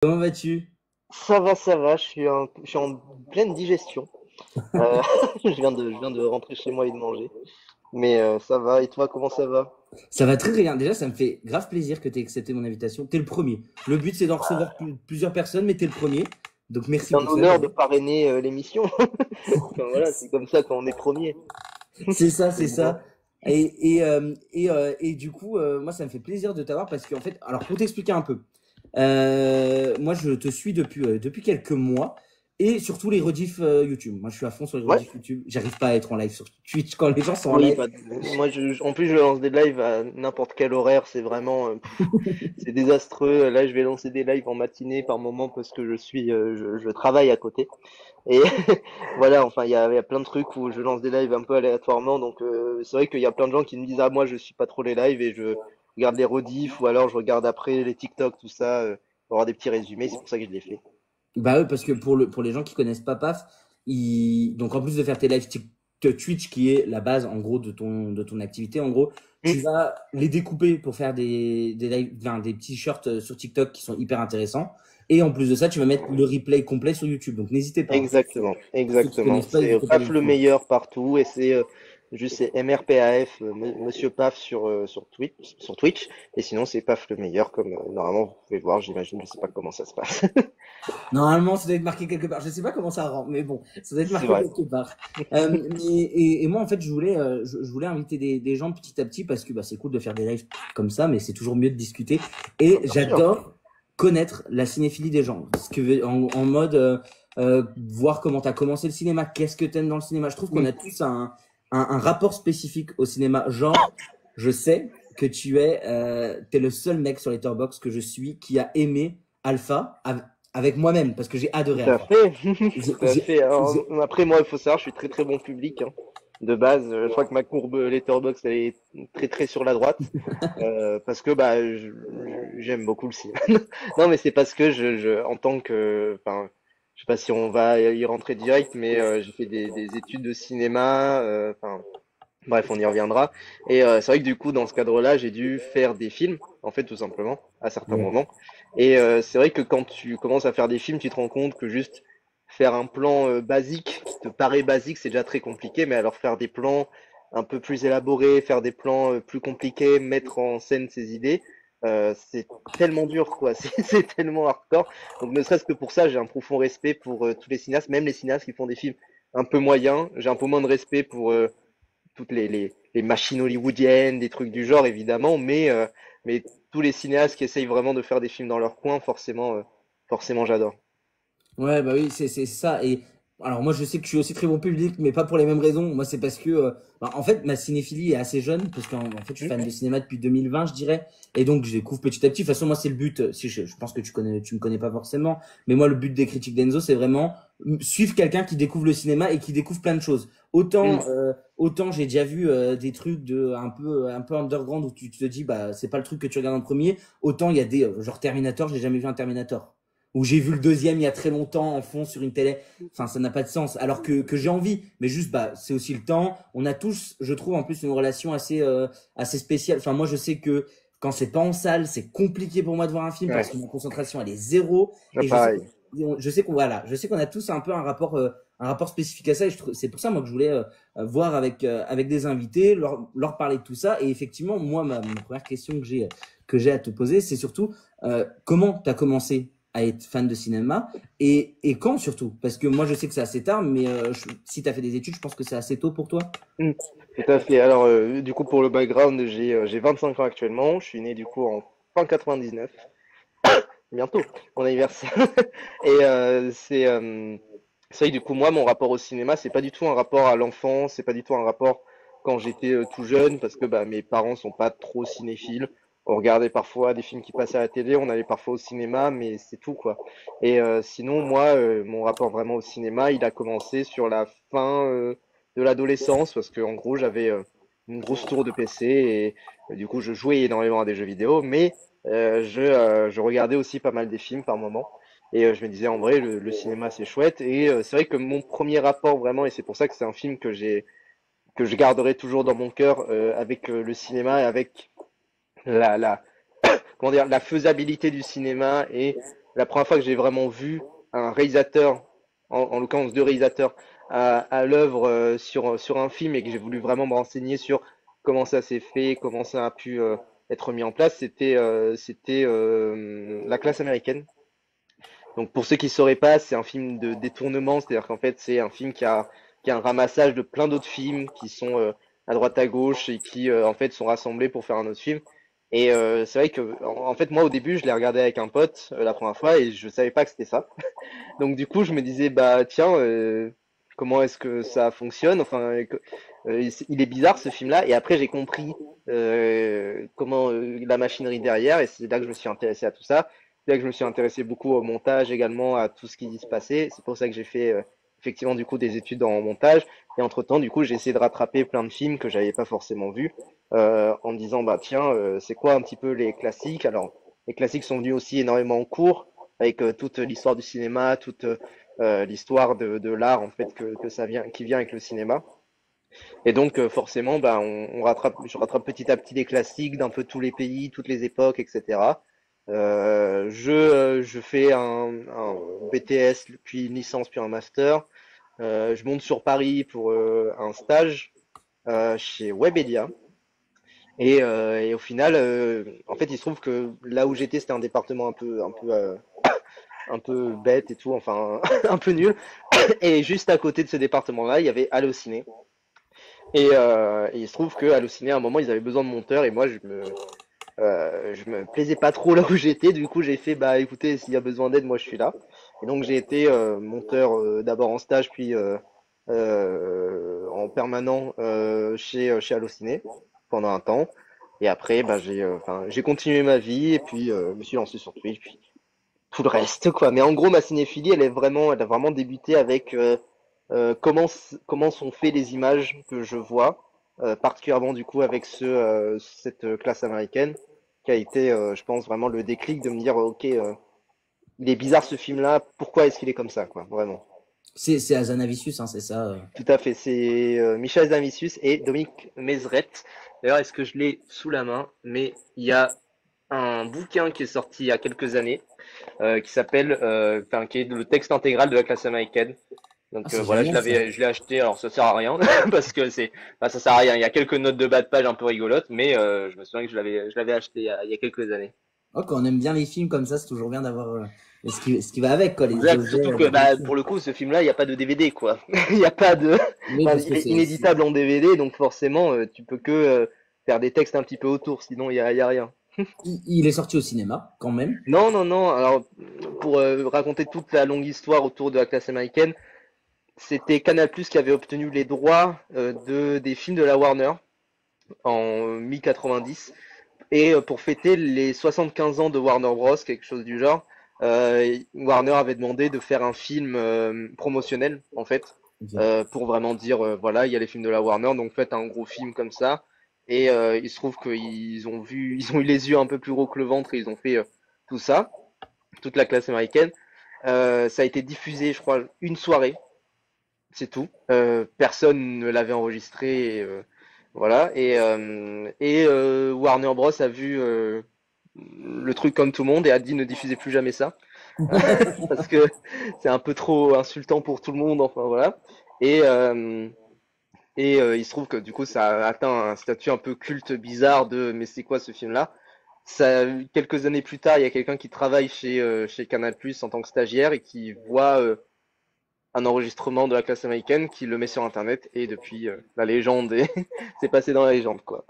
Comment vas-tu? Ça va, je suis en pleine digestion. Euh, je viens de rentrer chez moi et de manger. Mais ça va, et toi, comment ça va? Ça va très bien. Déjà, ça me fait grave plaisir que tu aies accepté mon invitation. T'es le premier. Le but, c'est d'en recevoir plusieurs personnes, mais t'es le premier. Donc, merci C'est un pour ça, honneur de déjà. parrainer l'émission. Enfin, voilà, c'est comme ça quand on est premier. C'est ça, c'est Donc bon. ça. Et du coup, moi, ça me fait plaisir de t'avoir parce qu'en fait, alors pour t'expliquer un peu, moi, je te suis depuis quelques mois et surtout les rediffs YouTube. Moi, je suis à fond sur les Ouais. rediffs YouTube. J'arrive pas à être en live sur Twitch quand les gens sont en Oui, live. bah, moi, en plus, je lance des lives à n'importe quel horaire. C'est vraiment, c'est désastreux. Là, je vais lancer des lives en matinée par moment parce que je travaille à côté. Et voilà, enfin, il y a plein de trucs où je lance des lives un peu aléatoirement. Donc, c'est vrai qu'il y a plein de gens qui me disent, ah, moi, je suis pas trop les lives et je regarde les rediffs ou alors je regarde après les TikTok, tout ça, pour avoir des petits résumés. C'est pour ça que je l'ai fait. Bah oui, parce que pour les gens qui connaissent pas PAF, donc en plus de faire tes lives Twitch, qui est la base en gros de ton activité, en gros, Mm, tu vas les découper pour faire des lives, enfin, des petits shorts sur TikTok qui sont hyper intéressants. Et en plus de ça, tu vas mettre le replay complet sur YouTube. Donc n'hésitez pas, hein. exactement, Pour ceux qui exactement. connaissent pas, C'est n'hésitez pas à aller PAF le le suivre. meilleur partout et c'est juste c'est MRPAF, Monsieur PAF sur Twitch. Et sinon, c'est PAF le meilleur, comme normalement vous pouvez voir, j'imagine. Je sais pas comment ça se passe. Normalement, ça doit être marqué quelque part. Je sais pas comment ça rend, mais bon, ça doit être C'est marqué vrai. quelque part. Et moi, en fait, je voulais inviter des gens petit à petit parce que bah, c'est cool de faire des lives comme ça, mais c'est toujours mieux de discuter. Et Ah, bien sûr. j'adore connaître la cinéphilie des gens. En mode voir comment tu as commencé le cinéma, qu'est-ce que tu aimes dans le cinéma. Je trouve qu'on Mm. a tous un rapport spécifique au cinéma. Genre, je sais que t'es le seul mec sur Letterboxd que je suis qui a aimé Alpha avec moi-même, parce que j'ai adoré Tout à Alpha. fait, J'ai, tout à j'ai- fait. Alors, j'ai- après, moi, il faut savoir, je suis très très bon public, hein. De base, je crois que ma courbe Letterboxd elle est très très sur la droite, parce que bah j'aime beaucoup le cinéma. Non, mais c'est parce que en tant que, enfin, je sais pas si on va y rentrer direct, mais j'ai fait des études de cinéma, enfin, bref, on y reviendra. Et c'est vrai que du coup, dans ce cadre-là, j'ai dû faire des films, en fait, tout simplement, à certains Ouais. moments. Et c'est vrai que quand tu commences à faire des films, tu te rends compte que juste faire un plan basique, qui te paraît basique, c'est déjà très compliqué, mais alors faire des plans un peu plus élaborés, faire des plans plus compliqués, mettre en scène ses idées, c'est tellement dur, quoi. C'est tellement hardcore. Donc, ne serait-ce que pour ça, j'ai un profond respect pour tous les cinéastes, même les cinéastes qui font des films un peu moyens. J'ai un peu moins de respect pour toutes les machines hollywoodiennes, des trucs du genre, évidemment, mais tous les cinéastes qui essayent vraiment de faire des films dans leur coin, forcément, forcément, j'adore. Ouais, bah oui, c'est ça. Et alors moi, je sais que je suis aussi très bon public, mais pas pour les mêmes raisons. Moi, c'est parce que, bah, en fait, ma cinéphilie est assez jeune, parce qu'en fait, je suis Hmm. fan de cinéma depuis 2020, je dirais. Et donc, je découvre petit à petit. De toute façon, moi, c'est le but. Si je pense que tu me connais pas forcément, mais moi, le but des critiques d'Enzo, c'est vraiment suivre quelqu'un qui découvre le cinéma et qui découvre plein de choses. Hmm. Autant j'ai déjà vu des trucs un peu underground où tu te dis, bah, c'est pas le truc que tu regardes en premier. Autant il y a des genre Terminator, j'ai jamais vu un Terminator ou j'ai vu le deuxième il y a très longtemps en fond sur une télé. Enfin, ça n'a pas de sens. Alors que j'ai envie, mais juste, bah, c'est aussi le temps. On a tous, je trouve, en plus, une relation assez spéciale. Enfin, moi, je sais que quand c'est pas en salle, c'est compliqué pour moi de voir un film parce Ouais, que ma concentration, elle est zéro. ouais, Et pareil. je sais qu'on a tous un peu un rapport spécifique à ça. Et c'est pour ça, moi, que je voulais voir avec des invités, leur parler de tout ça. Et effectivement, moi, ma première question que j'ai à te poser, c'est surtout comment tu as commencé à être fan de cinéma et quand surtout? Parce que moi, je sais que c'est assez tard, mais si tu as fait des études, je pense que c'est assez tôt pour toi. Hmm. Tout à fait. Alors, du coup, pour le background, j'ai 25 ans actuellement. Je suis né, du coup, en fin 99. Bientôt, mon anniversaire. Et c'est vrai que du coup, moi, mon rapport au cinéma, c'est pas du tout un rapport à l'enfance, c'est pas du tout un rapport quand j'étais tout jeune, parce que bah, mes parents sont pas trop cinéphiles. On regardait parfois des films qui passaient à la télé, on allait parfois au cinéma, mais c'est tout, quoi. Et sinon, moi, mon rapport vraiment au cinéma, il a commencé sur la fin de l'adolescence, parce que en gros, j'avais une grosse tour de PC et du coup, je jouais énormément à des jeux vidéo, mais je regardais aussi pas mal des films par moment. Et je me disais, en vrai, le cinéma, c'est chouette. Et c'est vrai que mon premier rapport vraiment, et c'est pour ça que c'est un film que je garderai toujours dans mon cœur avec le cinéma et avec la, la, comment dire, la faisabilité du cinéma et la première fois que j'ai vraiment vu un réalisateur, en l'occurrence deux réalisateurs, à l'œuvre sur un film et que j'ai voulu vraiment me renseigner sur comment ça s'est fait, comment ça a pu être mis en place, c'était La Classe américaine. Donc pour ceux qui ne sauraient pas, c'est un film de détournement, c'est-à-dire qu'en fait c'est un film qui a un ramassage de plein d'autres films qui sont à droite à gauche et qui en fait sont rassemblés pour faire un autre film. Et c'est vrai que en fait moi au début je l'ai regardé avec un pote la première fois et je savais pas que c'était ça. Donc du coup je me disais bah tiens comment est-ce que ça fonctionne? Enfin il est bizarre ce film-là et après j'ai compris comment la machinerie derrière et c'est là que je me suis intéressé à tout ça. C'est là que je me suis intéressé beaucoup au montage également, à tout ce qui se passait. C'est pour ça que j'ai fait effectivement du coup des études en montage. Et entre-temps, du coup, j'ai essayé de rattraper plein de films que j'avais pas forcément vus en me disant bah tiens, c'est quoi un petit peu les classiques? Alors, les classiques sont venus aussi énormément en cours avec toute l'histoire du cinéma, toute l'histoire de l'art en fait que ça vient, qui vient avec le cinéma. Et donc forcément, bah, je rattrape petit à petit les classiques d'un peu tous les pays, toutes les époques, etc. Je fais un BTS, puis une licence, puis un master. Je monte sur Paris pour un stage chez Webedia. Et au final, en fait, il se trouve que là où j'étais, c'était un département un peu bête et tout, enfin un peu nul. Et juste à côté de ce département-là, il y avait Allociné. Et il se trouve que Allociné, à un moment, ils avaient besoin de monteurs et moi, je me plaisais pas trop là où j'étais. Du coup, j'ai fait, bah écoutez, s'il y a besoin d'aide, moi je suis là. Et donc, j'ai été monteur d'abord en stage, puis en permanent chez Allociné pendant un temps. Et après, bah, j'ai continué ma vie et puis je me suis lancé sur Twitch, puis tout le reste, quoi. Mais en gros, ma cinéphilie, elle a vraiment débuté avec comment sont faites les images que je vois, particulièrement du coup avec cette classe américaine, qui a été, je pense, vraiment le déclic de me dire, ok, il est bizarre ce film-là, pourquoi est-ce qu'il est comme ça, quoi, vraiment. C'est Azanavicius, hein, c'est ça. Tout à fait, c'est Michel Zamisius et Dominique Mézret. D'ailleurs, est-ce que je l'ai sous la main? Mais il y a un bouquin qui est sorti il y a quelques années, qui s'appelle, enfin, qui est le texte intégral de la classe américaine. Ah, Donc c'est voilà, génial ça. je l'ai acheté. Alors ça sert à rien parce que ça sert à rien. Il y a quelques notes de bas de page un peu rigolotes, mais je me souviens que je l'avais acheté il y a quelques années. Oh, quand on aime bien les films comme ça, c'est toujours bien d'avoir ce qui va avec, quoi, les Exact. objets Surtout que de bah, collection. pour le coup, ce film-là, il n'y a pas de DVD quoi. Il n'y a pas de, Oui, enfin, parce que il est inéditable en DVD, donc forcément, tu peux que faire des textes un petit peu autour, sinon il y a rien. il est sorti au cinéma, quand même. Non, non, non. Alors pour raconter toute la longue histoire autour de la classe américaine, c'était Canal+ qui avait obtenu les droits des films de la Warner en mi-90. Et pour fêter les 75 ans de Warner Bros, quelque chose du genre, Warner avait demandé de faire un film promotionnel, en fait, Ok. pour vraiment dire, voilà, il y a les films de la Warner, donc faites un gros film comme ça. Et il se trouve ils ont eu les yeux un peu plus gros que le ventre et ils ont fait tout ça, toute la classe américaine. Ça a été diffusé, je crois, une soirée, c'est tout. Personne ne l'avait enregistré. Voilà. Et Warner Bros a vu le truc comme tout le monde et a dit ne diffusez plus jamais ça parce que c'est un peu trop insultant pour tout le monde. Enfin voilà. Et il se trouve que du coup ça a atteint un statut un peu culte bizarre de mais c'est quoi ce film-là? Ça, quelques années plus tard, il y a quelqu'un qui travaille chez Canal+ en tant que stagiaire et qui voit un enregistrement de la classe américaine qui le met sur internet et depuis la légende est c'est passé dans la légende quoi.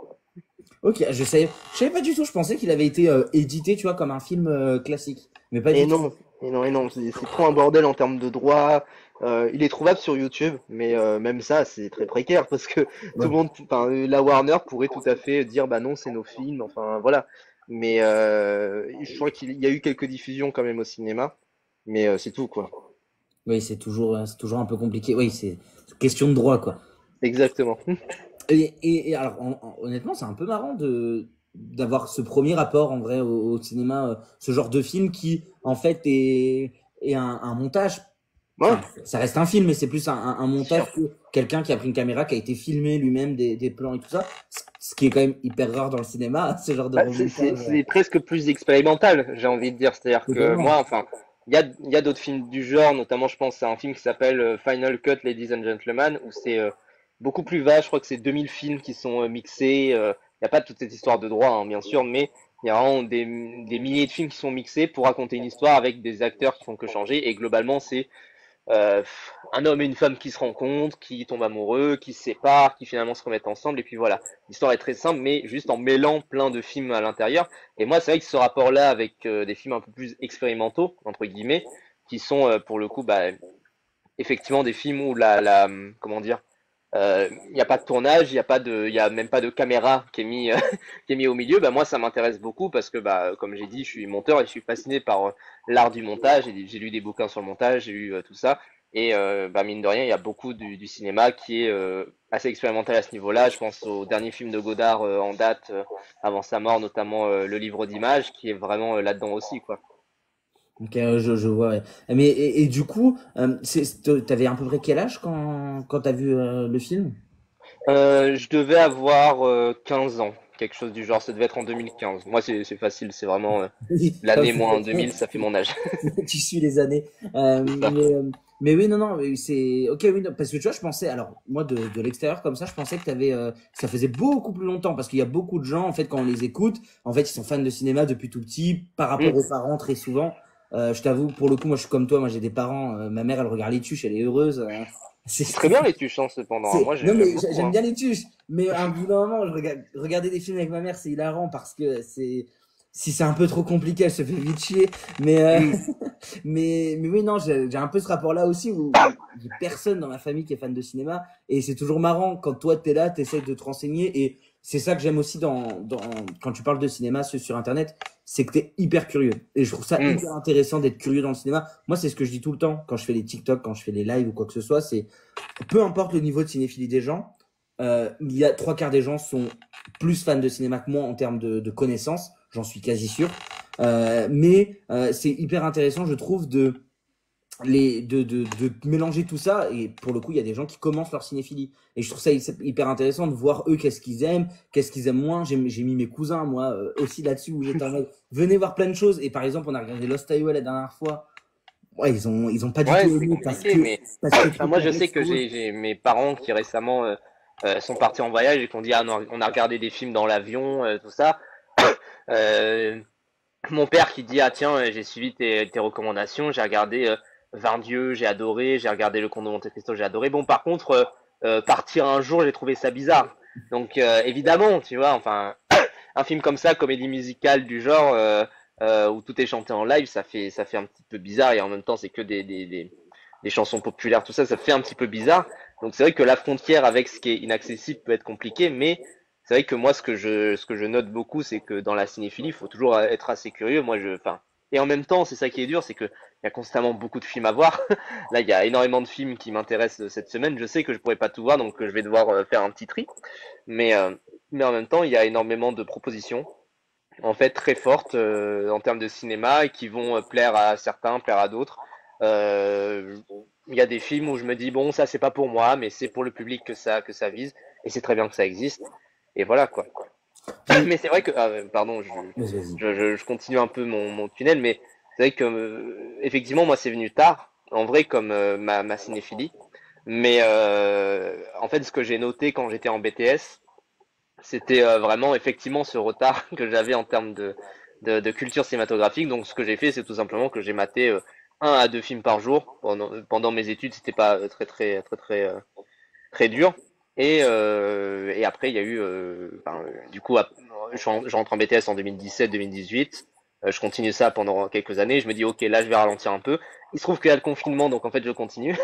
Ok, je savais pas du tout. Je pensais qu'il avait été édité, tu vois, comme un film classique. Mais pas Et du tout. non, et non, c'est trop un bordel en termes de droits. Il est trouvable sur YouTube, mais même ça, c'est très précaire parce que tout Ouais. le monde, enfin, la Warner pourrait tout à fait dire, bah non, c'est nos films, enfin voilà. Mais je crois qu'il y a eu quelques diffusions quand même au cinéma, mais c'est tout quoi. Oui, c'est toujours un peu compliqué. Oui, c'est question de droit, quoi. Exactement. Et alors, honnêtement, c'est un peu marrant d'avoir ce premier rapport en vrai au cinéma, ce genre de film qui, en fait, est un montage Ouais, Enfin, ça reste un film, mais c'est plus un bien sûr. montage que quelqu'un qui a pris une caméra, qui a été filmé lui-même des plans et tout ça. Ce qui est quand même hyper rare dans le cinéma, ce genre de Bah, remontage. c'est presque plus expérimental, j'ai envie de dire. C'est-à-dire que Totalement. moi, enfin, il y a d'autres films du genre, notamment, je pense à un film qui s'appelle Final Cut, Ladies and Gentlemen, où c'est beaucoup plus vaste. Je crois que c'est 2000 films qui sont mixés. Il n'y a pas toute cette histoire de droit, hein, bien sûr, mais il y a vraiment des milliers de films qui sont mixés pour raconter une histoire avec des acteurs qui font que changer. Et globalement, c'est un homme et une femme qui se rencontrent, qui tombent amoureux, qui se séparent, qui finalement se remettent ensemble, et puis voilà. L'histoire est très simple, mais juste en mêlant plein de films à l'intérieur. Et moi, c'est vrai que ce rapport-là avec des films un peu plus expérimentaux, entre guillemets, qui sont pour le coup, bah, effectivement des films où comment dire, il n'y a pas de tournage, il y a même pas de caméra qui est mis, qui est mis au milieu. Bah moi, ça m'intéresse beaucoup parce que, bah, comme j'ai dit, je suis monteur et je suis fasciné par l'art du montage. J'ai lu des bouquins sur le montage, j'ai lu tout ça. Et bah, mine de rien, il y a beaucoup du cinéma qui est assez expérimental à ce niveau-là. Je pense au dernier film de Godard en date avant sa mort, notamment Le Livre d'images, qui est vraiment là-dedans aussi, quoi. Donc, je vois, ouais. Mais, et du coup, t'avais à peu près quel âge quand t'as vu le film? Je devais avoir 15 ans, quelque chose du genre. Ça devait être en 2015. Moi, c'est facile, c'est vraiment Oui, l'année moins 2000, ça fait mon âge. tu suis les années. C'est ça. Mais oui, non, non, mais c'est ok, oui, non, parce que tu vois, je pensais, alors moi de l'extérieur comme ça, je pensais que ça faisait beaucoup plus longtemps, parce qu'il y a beaucoup de gens, en fait, quand on les écoute, en fait, ils sont fans de cinéma depuis tout petit, par rapport Hmm. aux parents très souvent. Je t'avoue, pour le coup, moi, je suis comme toi, moi, j'ai des parents, ma mère, elle regarde les tuches, elle est heureuse. C'est, C'est très bien les tuches, hein, cependant, hein. Moi, non, j'aime mais beaucoup, j'aime hein. bien les tuches, mais à un bout d'un moment, regarder des films avec ma mère, c'est hilarant parce que si c'est un peu trop compliqué, elle se fait vite chier. Mais, Hmm. mais oui, non, j'ai un peu ce rapport-là aussi où j'ai personne dans ma famille qui est fan de cinéma. Et c'est toujours marrant quand toi, t'es là, t'essayes de te renseigner. Et c'est ça que j'aime aussi quand tu parles de cinéma sur Internet, c'est que t'es hyper curieux. Et je trouve ça Hmm. hyper intéressant d'être curieux dans le cinéma. Moi, c'est ce que je dis tout le temps quand je fais les TikTok, quand je fais les lives ou quoi que ce soit. C'est peu importe le niveau de cinéphilie des gens, il y a trois quarts des gens sont plus fans de cinéma que moi en termes de connaissances, j'en suis quasi sûr. Mais c'est hyper intéressant, je trouve, de mélanger tout ça. Et pour le coup, il y a des gens qui commencent leur cinéphilie. Et je trouve ça hyper intéressant de voir eux qu'est-ce qu'ils aiment moins. J'ai mis mes cousins, moi, aussi là-dessus, où j'étais en mode, venez voir plein de choses. Et par exemple, on a regardé Lost Highway la dernière fois. Ouais, ils ont pas du Ouais, tout c'est aimé compliqué, mais parce que enfin, trop moi, je sais complexe que pour eux. j'ai mes parents qui récemment sont partis en voyage et qui ont dit, ah non, on a regardé des films dans l'avion, tout ça. Euh, Mon père qui dit, ah tiens, j'ai suivi tes recommandations, j'ai regardé 20 Dieux, j'ai adoré, j'ai regardé Le Comte de Monte Cristo, j'ai adoré. Bon, par contre, partir un jour, j'ai trouvé ça bizarre. Donc, évidemment, tu vois, enfin, un film comme ça, comédie musicale du genre, où tout est chanté en live, ça fait un petit peu bizarre, et en même temps, c'est que des chansons populaires, tout ça, ça fait un petit peu bizarre. Donc, c'est vrai que la frontière avec ce qui est inaccessible peut être compliquée, mais c'est vrai que moi, ce que je note beaucoup, c'est que dans la cinéphilie, il faut toujours être assez curieux. Enfin, et en même temps, c'est ça qui est dur, c'est que il y a constamment beaucoup de films à voir. Là, il y a énormément de films qui m'intéressent cette semaine. Je sais que je pourrais pas tout voir, donc je vais devoir faire un petit tri. Mais, euh, mais en même temps, il y a énormément de propositions, en fait, très fortes en termes de cinéma et qui vont plaire à certains, plaire à d'autres. Euh, il y a des films où je me dis, bon, ça, c'est pas pour moi, mais c'est pour le public que ça vise. Et c'est très bien que ça existe. Et voilà, quoi. Mais Mais c'est vrai que, pardon, vas-y, vas-y. je continue un peu mon tunnel, mais c'est vrai que, effectivement, moi, c'est venu tard, en vrai, comme ma cinéphilie. Mais en fait, ce que j'ai noté quand j'étais en BTS, c'était vraiment effectivement ce retard que j'avais en termes de culture cinématographique. Donc, ce que j'ai fait, c'est tout simplement que j'ai maté un à deux films par jour pendant mes études. C'était pas très dur. Et après, il y a eu, du coup, je rentre en BTS en 2017-2018. Je continue ça pendant quelques années. Je me dis, ok, là, je vais ralentir un peu. Il se trouve qu'il y a le confinement, donc en fait, je continue.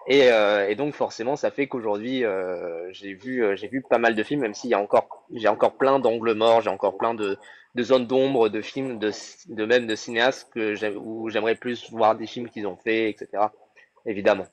Et donc, forcément, ça fait qu'aujourd'hui, j'ai vu pas mal de films, même s'il y a j'ai encore plein d'angles morts, j'ai encore plein de zones d'ombre, de films, de même de cinéastes où j'aimerais plus voir des films qu'ils ont fait, etc. Évidemment.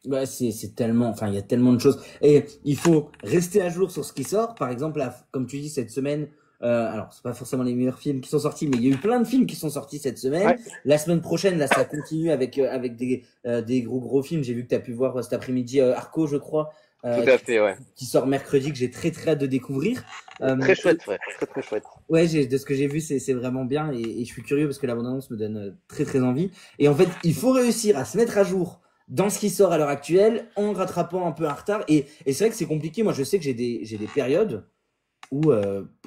Bah, c'est tellement, enfin, il y a tellement de choses. Et il faut rester à jour sur ce qui sort. Par exemple, là, comme tu dis, cette semaine, Alors, c'est pas forcément les meilleurs films qui sont sortis, mais il y a eu plein de films qui sont sortis cette semaine. Ouais, La semaine prochaine, là, ça continue avec des gros films. J'ai vu que tu as pu voir cet après-midi Arco, je crois, tout euh, à qui, fait, ouais. qui sort mercredi, que j'ai très hâte de découvrir. Très Et, chouette, frère. Très, très chouette. ouais, de ce que j'ai vu, c'est vraiment bien et je suis curieux parce que la bande-annonce me donne très envie. Et en fait, il faut réussir à se mettre à jour dans ce qui sort à l'heure actuelle en rattrapant un peu un retard. Et c'est vrai que c'est compliqué. Moi, je sais que j'ai des périodes où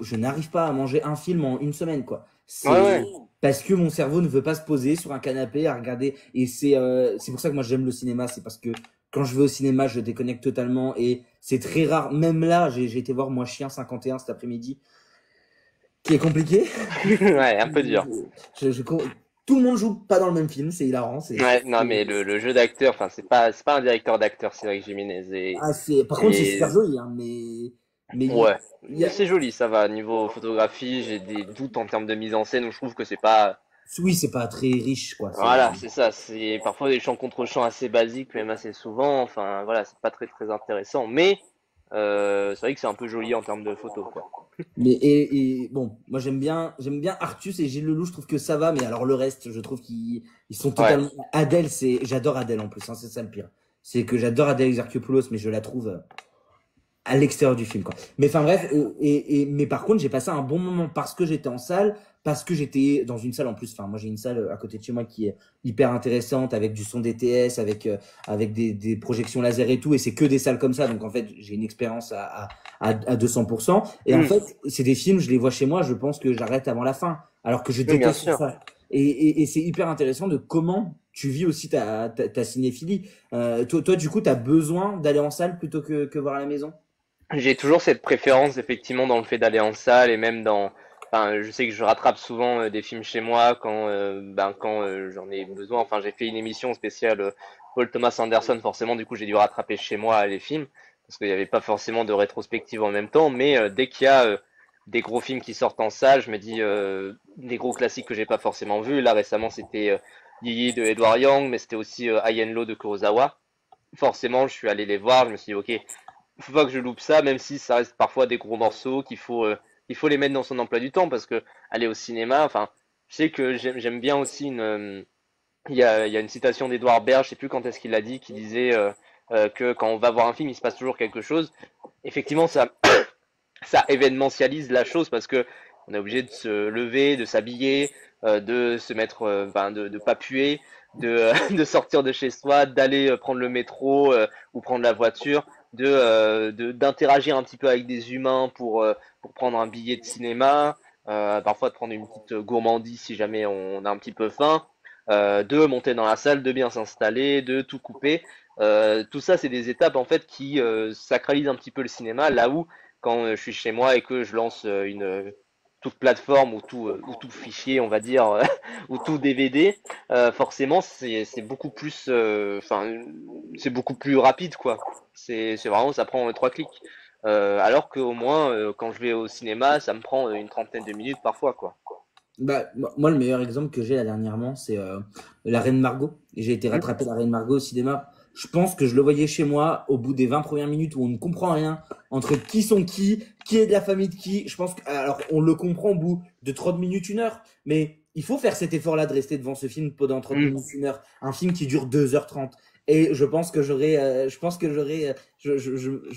je n'arrive pas à manger un film en une semaine, quoi. Ouais, C'est ouais. parce que mon cerveau ne veut pas se poser sur un canapé à regarder. Et c'est pour ça que moi j'aime le cinéma. C'est parce que quand je vais au cinéma, je déconnecte totalement. Et c'est très rare. Même là, j'ai été voir Moi Chien 51 cet après-midi, qui est compliqué. Ouais, un peu dur. Je, je- Tout le monde joue pas dans le même film. C'est hilarant. Ouais, non, mais le jeu d'acteur, enfin, c'est pas un directeur d'acteur, c'est vrai que Jiménez. Par contre, c'est super Et joli, hein, mais ouais, il y a, c'est joli, ça va. Niveau photographie, j'ai des doutes en termes de mise en scène où je trouve que c'est pas. oui, c'est pas très riche, quoi. Voilà, c'est ça. C'est parfois des chants contre chants assez basiques, même assez souvent. Enfin, voilà, c'est pas très intéressant. Mais c'est vrai que c'est un peu joli en termes de photos, quoi. Bon, moi j'aime bien Artus et Gilles Lelouch, je trouve que ça va, mais alors le reste, je trouve qu'ils sont Ouais, totalement. Adèle, j'adore Adèle en plus, hein, c'est ça le pire. C'est que j'adore Adèle Exarchopoulos, mais je la trouve à l'extérieur du film, quoi. Mais enfin bref, mais par contre, j'ai passé un bon moment parce que j'étais en salle, parce que j'étais dans une salle en plus. Enfin, moi j'ai une salle à côté de chez moi qui est hyper intéressante, avec du son DTS, avec des projections laser et tout, et c'est que des salles comme ça, donc en fait j'ai une expérience à 200%. Et en Hmm. fait, c'est des films, je les vois chez moi, je pense que j'arrête avant la fin, alors que je Oui, bien déteste sûr. ça. Et c'est hyper intéressant de comment tu vis aussi ta cinéphilie. Toi, du coup, tu as besoin d'aller en salle plutôt que voir à la maison? J'ai toujours cette préférence effectivement dans le fait d'aller en salle et même dans. Enfin, je sais que je rattrape souvent des films chez moi quand j'en ai besoin. Enfin, j'ai fait une émission spéciale Paul Thomas Anderson, forcément, du coup, j'ai dû rattraper chez moi les films parce qu'il n'y avait pas forcément de rétrospective en même temps. Mais dès qu'il y a des gros films qui sortent en salle, je me dis des gros classiques que j'ai pas forcément vus. Là, récemment, c'était Yi de Edward Young, mais c'était aussi High and Low de Kurosawa. Forcément, je suis allé les voir. Je me suis dit, ok, faut pas que je loupe ça, même si ça reste parfois des gros morceaux qu'il faut les mettre dans son emploi du temps parce que aller au cinéma, enfin, je sais que j'aime bien aussi il y a une citation d'Edouard Baird, je sais plus quand est-ce qu'il l'a dit, qui disait que quand on va voir un film, il se passe toujours quelque chose. Effectivement, ça événementialise la chose parce que on est obligé de se lever, de s'habiller, de se mettre, de pas puer, de sortir de chez soi, d'aller prendre le métro ou prendre la voiture, d'interagir un petit peu avec des humains pour prendre un billet de cinéma, parfois de prendre une petite gourmandise si jamais on a un petit peu faim, de monter dans la salle, de bien s'installer, de tout couper. Tout ça, c'est des étapes en fait qui sacralisent un petit peu le cinéma, là où quand je suis chez moi et que je lance toute plateforme ou tout fichier, on va dire, ou tout DVD, forcément c'est beaucoup plus, c'est beaucoup plus rapide quoi. C'est vraiment ça prend trois clics. Alors qu'au moins quand je vais au cinéma, ça me prend une trentaine de minutes parfois quoi. Bah, moi, le meilleur exemple que j'ai là dernièrement, c'est La Reine Margot. Et j'ai été Hmm. rattraper La Reine Margot au cinéma. Je pense que je le voyais chez moi au bout des 20 premières minutes où on ne comprend rien entre qui sont qui est de la famille de qui. Je pense que, alors, on le comprend au bout de 30 minutes, 1 heure. Mais il faut faire cet effort-là de rester devant ce film pendant 30 Hmm. minutes, 1 heure. Un film qui dure 2h30. Et je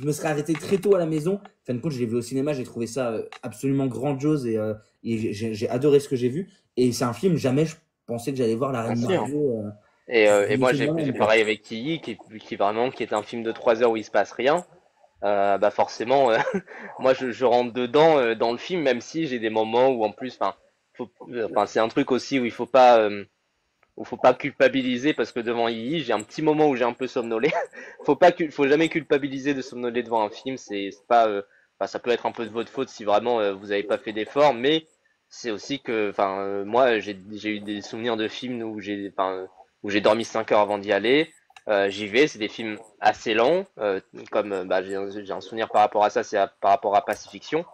me serais arrêté très tôt à la maison. En fin de compte, je l'ai vu au cinéma, j'ai trouvé ça absolument grandiose et j'ai adoré ce que j'ai vu. Et c'est un film, jamais je pensais que j'allais voir La Bien Reine sûr. Margot. Et Je l'ai moi fait j'ai moi-même, quoi. pareil avec Tilly qui est un film de 3 heures où il se passe rien. Bah forcément, moi je rentre dedans dans le film, même si j'ai des moments où en plus, c'est un truc aussi où faut pas culpabiliser parce que devant Yi, j'ai un petit moment où j'ai un peu somnolé. Faut jamais culpabiliser de somnoler devant un film. C'est pas, ça peut être un peu de votre faute si vraiment vous avez pas fait d'effort, mais c'est aussi que, moi j'ai eu des souvenirs de films où j'ai dormi 5 heures avant d'y aller. J'y vais, c'est des films assez longs, comme j'ai un souvenir par rapport à ça, par rapport à Pacifiction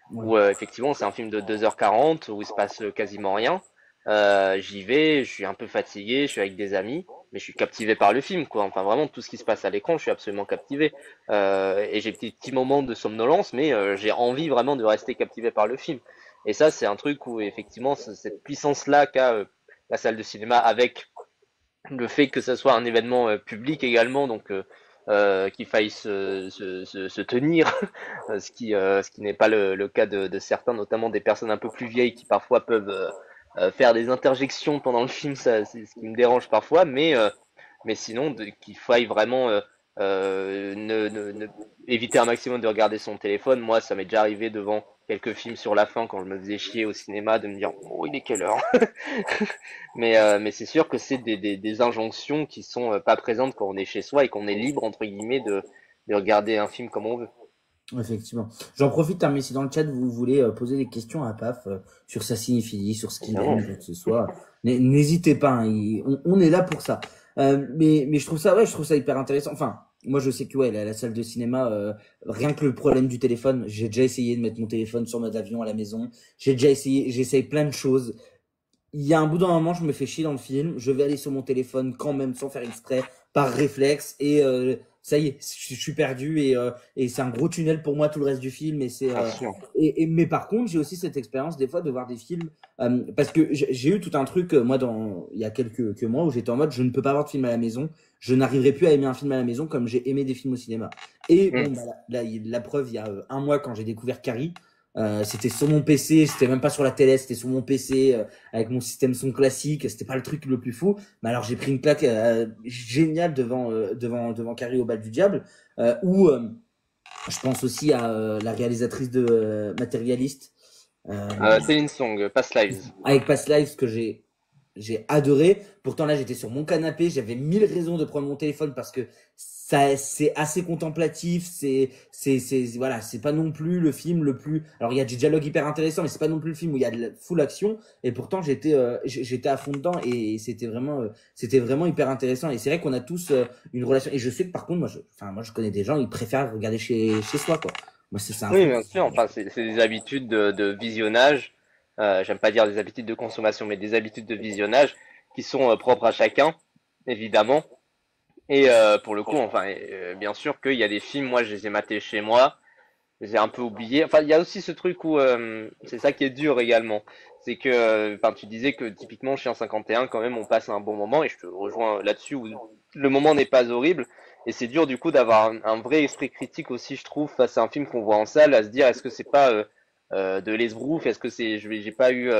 Ouais. où effectivement c'est un film de 2h40 où il se passe quasiment rien. J'y vais, je suis un peu fatigué, je suis avec des amis, mais je suis captivé par le film, quoi. Enfin, vraiment, tout ce qui se passe à l'écran, je suis absolument captivé. Et j'ai des petits moments de somnolence, mais j'ai envie vraiment de rester captivé par le film. Et ça, c'est un truc où effectivement cette puissance-là qu'a la salle de cinéma avec le fait que ça soit un événement public également, donc qu'il faille se tenir, ce qui n'est pas le cas de certains, notamment des personnes un peu plus vieilles qui parfois peuvent faire des interjections pendant le film, ça c'est ce qui me dérange parfois, mais sinon qu'il faille vraiment éviter un maximum de regarder son téléphone. Moi, ça m'est déjà arrivé devant quelques films sur la fin quand je me faisais chier au cinéma de me dire oh il est quelle heure. Mais c'est sûr que c'est des injonctions qui sont pas présentes quand on est chez soi et qu'on est libre, entre guillemets, de regarder un film comme on veut. Effectivement. J'en profite, hein, mais si dans le chat vous voulez poser des questions à Paf sur sa cinéphilie, sur ce qu'il Évidemment. aime, quoi que ce soit, n'hésitez pas, hein, on est là pour ça. Mais je trouve ça, ouais, je trouve ça hyper intéressant. Enfin, moi je sais que ouais, la salle de cinéma, rien que le problème du téléphone, j'ai déjà essayé de mettre mon téléphone sur mode avion à la maison. J'essaye plein de choses. Il y a un bout d'un moment, je me fais chier dans le film, je vais aller sur mon téléphone quand même sans faire exprès, par réflexe, et ça y est, je suis perdu et c'est un gros tunnel pour moi tout le reste du film. Et c'est Bien sûr. mais par contre, j'ai aussi cette expérience des fois de voir des films parce que j'ai eu tout un truc moi dans il y a quelques mois où j'étais en mode je ne peux pas voir de film à la maison, je n'arriverai plus à aimer un film à la maison comme j'ai aimé des films au cinéma. Et bon, Mm. bah, la preuve, il y a un mois quand j'ai découvert Carrie. C'était sur mon PC, c'était même pas sur la télé, c'était sur mon PC avec mon système son classique, c'était pas le truc le plus fou. Mais alors j'ai pris une claque géniale devant Carrie au bal du diable, où je pense aussi à la réalisatrice de Matérialiste, euh, Céline Song, Past Lives. avec Past Lives que j'ai adoré. Pourtant là, j'étais sur mon canapé, j'avais mille raisons de prendre mon téléphone parce que ça c'est assez contemplatif, voilà, c'est pas non plus le film le plus. Alors il y a des dialogues hyper intéressants, mais c'est pas non plus le film où il y a de la full action. Et pourtant j'étais à fond dedans et c'était vraiment hyper intéressant. Et c'est vrai qu'on a tous une relation. Et je sais que par contre moi je connais des gens, ils préfèrent regarder chez soi quoi. Moi c'est un Oui, truc. bien sûr. Enfin, c'est des habitudes de visionnage. J'aime pas dire des habitudes de consommation, mais des habitudes de visionnage qui sont propres à chacun, évidemment. Et pour le coup, enfin, bien sûr qu'il y a des films, moi, je les ai matés chez moi. J'ai un peu oublié. Enfin, il y a aussi ce truc où c'est ça qui est dur également. C'est que, enfin, tu disais que typiquement chez un 51, quand même, on passe un bon moment et je te rejoins là-dessus où le moment n'est pas horrible. Et c'est dur du coup d'avoir un vrai esprit critique aussi, je trouve, face à un film qu'on voit en salle, à se dire est-ce que c'est pas de l'esbrouf, est-ce que j'ai pas eu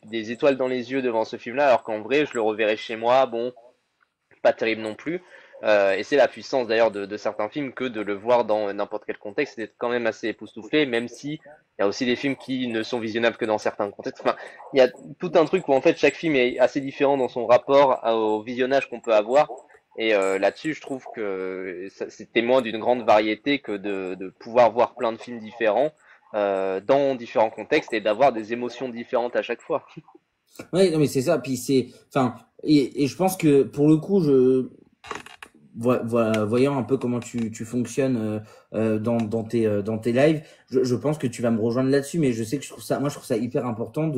des étoiles dans les yeux devant ce film-là, alors qu'en vrai, je le reverrai chez moi. Bon, pas terrible non plus. Et c'est la puissance d'ailleurs de certains films que de le voir dans n'importe quel contexte, c'est quand même assez époustouflé, même si il y a aussi des films qui ne sont visionnables que dans certains contextes. Enfin, il y a tout un truc où en fait chaque film est assez différent dans son rapport au visionnage qu'on peut avoir. Et là-dessus, je trouve que c'est témoin d'une grande variété que de pouvoir voir plein de films différents dans différents contextes et d'avoir des émotions différentes à chaque fois. Ouais, non mais c'est ça. Puis enfin, et je pense que pour le coup, voyant un peu comment tu fonctionnes dans tes lives, je pense que tu vas me rejoindre là-dessus, mais je sais que moi je trouve ça hyper important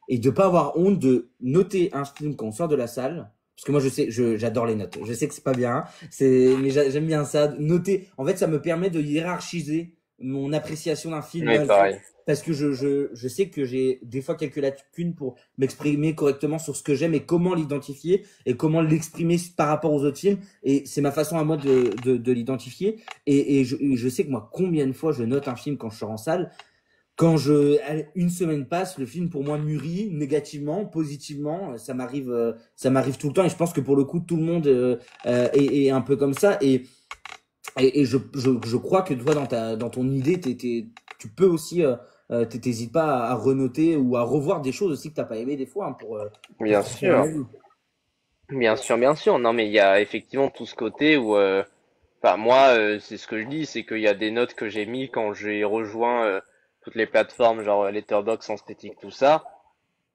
et de pas avoir honte de noter un film quand on sort de la salle. Parce que moi je sais, j'adore les notes. Je sais que c'est pas bien, mais j'aime bien ça. Noter, en fait, ça me permet de hiérarchiser mon appréciation d'un film Oui, pareil. parce que je sais que j'ai des fois quelques lacunes pour m'exprimer correctement sur ce que j'aime et comment l'identifier et comment l'exprimer par rapport aux autres films. Et c'est ma façon à moi de l'identifier. Et je sais que moi, combien de fois je note un film quand je sors en salle. Une semaine passe, le film pour moi mûrit négativement, positivement. Ça m'arrive tout le temps. Et je pense que pour le coup, tout le monde est un peu comme ça. Et je crois que toi, dans ton idée, tu peux aussi, t'hésites pas à renoter ou à revoir des choses aussi que t'as pas aimé des fois hein, pour Bien te faire un sûr. avis. Bien sûr, bien sûr. Non, mais il y a effectivement tout ce côté où, enfin, moi, c'est ce que je dis, c'est qu'il y a des notes que j'ai mis quand j'ai rejoint toutes les plateformes, genre Letterboxd, Sens Critique, tout ça.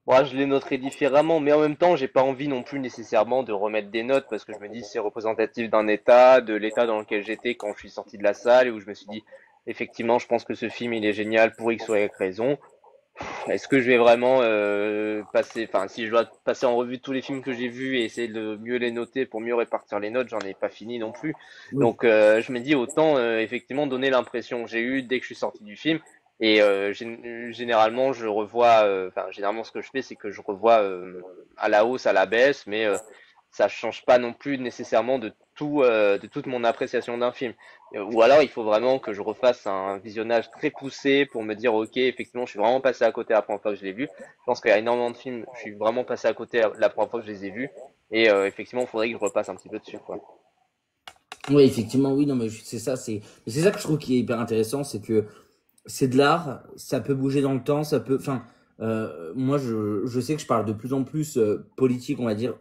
Moi, je les noterai différemment, mais en même temps, j'ai pas envie non plus nécessairement de remettre des notes parce que je me dis c'est représentatif d'un état, de l'état dans lequel j'étais quand je suis sorti de la salle et où je me suis dit, effectivement, je pense que ce film il est génial pour X ou Y raison. Est-ce que je vais vraiment passer, enfin, si je dois passer en revue tous les films que j'ai vus et essayer de mieux les noter pour mieux répartir les notes, j'en ai pas fini non plus. Oui. Donc, je me dis autant effectivement donner l'impression que j'ai eue dès que je suis sorti du film Et généralement, je revois, enfin, généralement, ce que je fais, c'est que je revois à la hausse, à la baisse, mais ça change pas non plus nécessairement de toute mon appréciation d'un film. Ou alors, il faut vraiment que je refasse un visionnage très poussé pour me dire, ok, effectivement, je suis vraiment passé à côté la première fois que je l'ai vu. Je pense qu'il y a énormément de films, je suis vraiment passé à côté la première fois que je les ai vus. Et effectivement, il faudrait que je repasse un petit peu dessus, quoi. Oui, effectivement, oui, non, mais c'est ça que je trouve qui est hyper intéressant, c'est que c'est de l'art, ça peut bouger dans le temps, ça peut, enfin, moi, je sais que je parle de plus en plus politique, on va dire,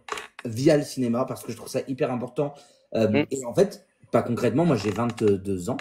via le cinéma, parce que je trouve ça hyper important. Mm. Et en fait, pas concrètement, moi, j'ai 22 ans.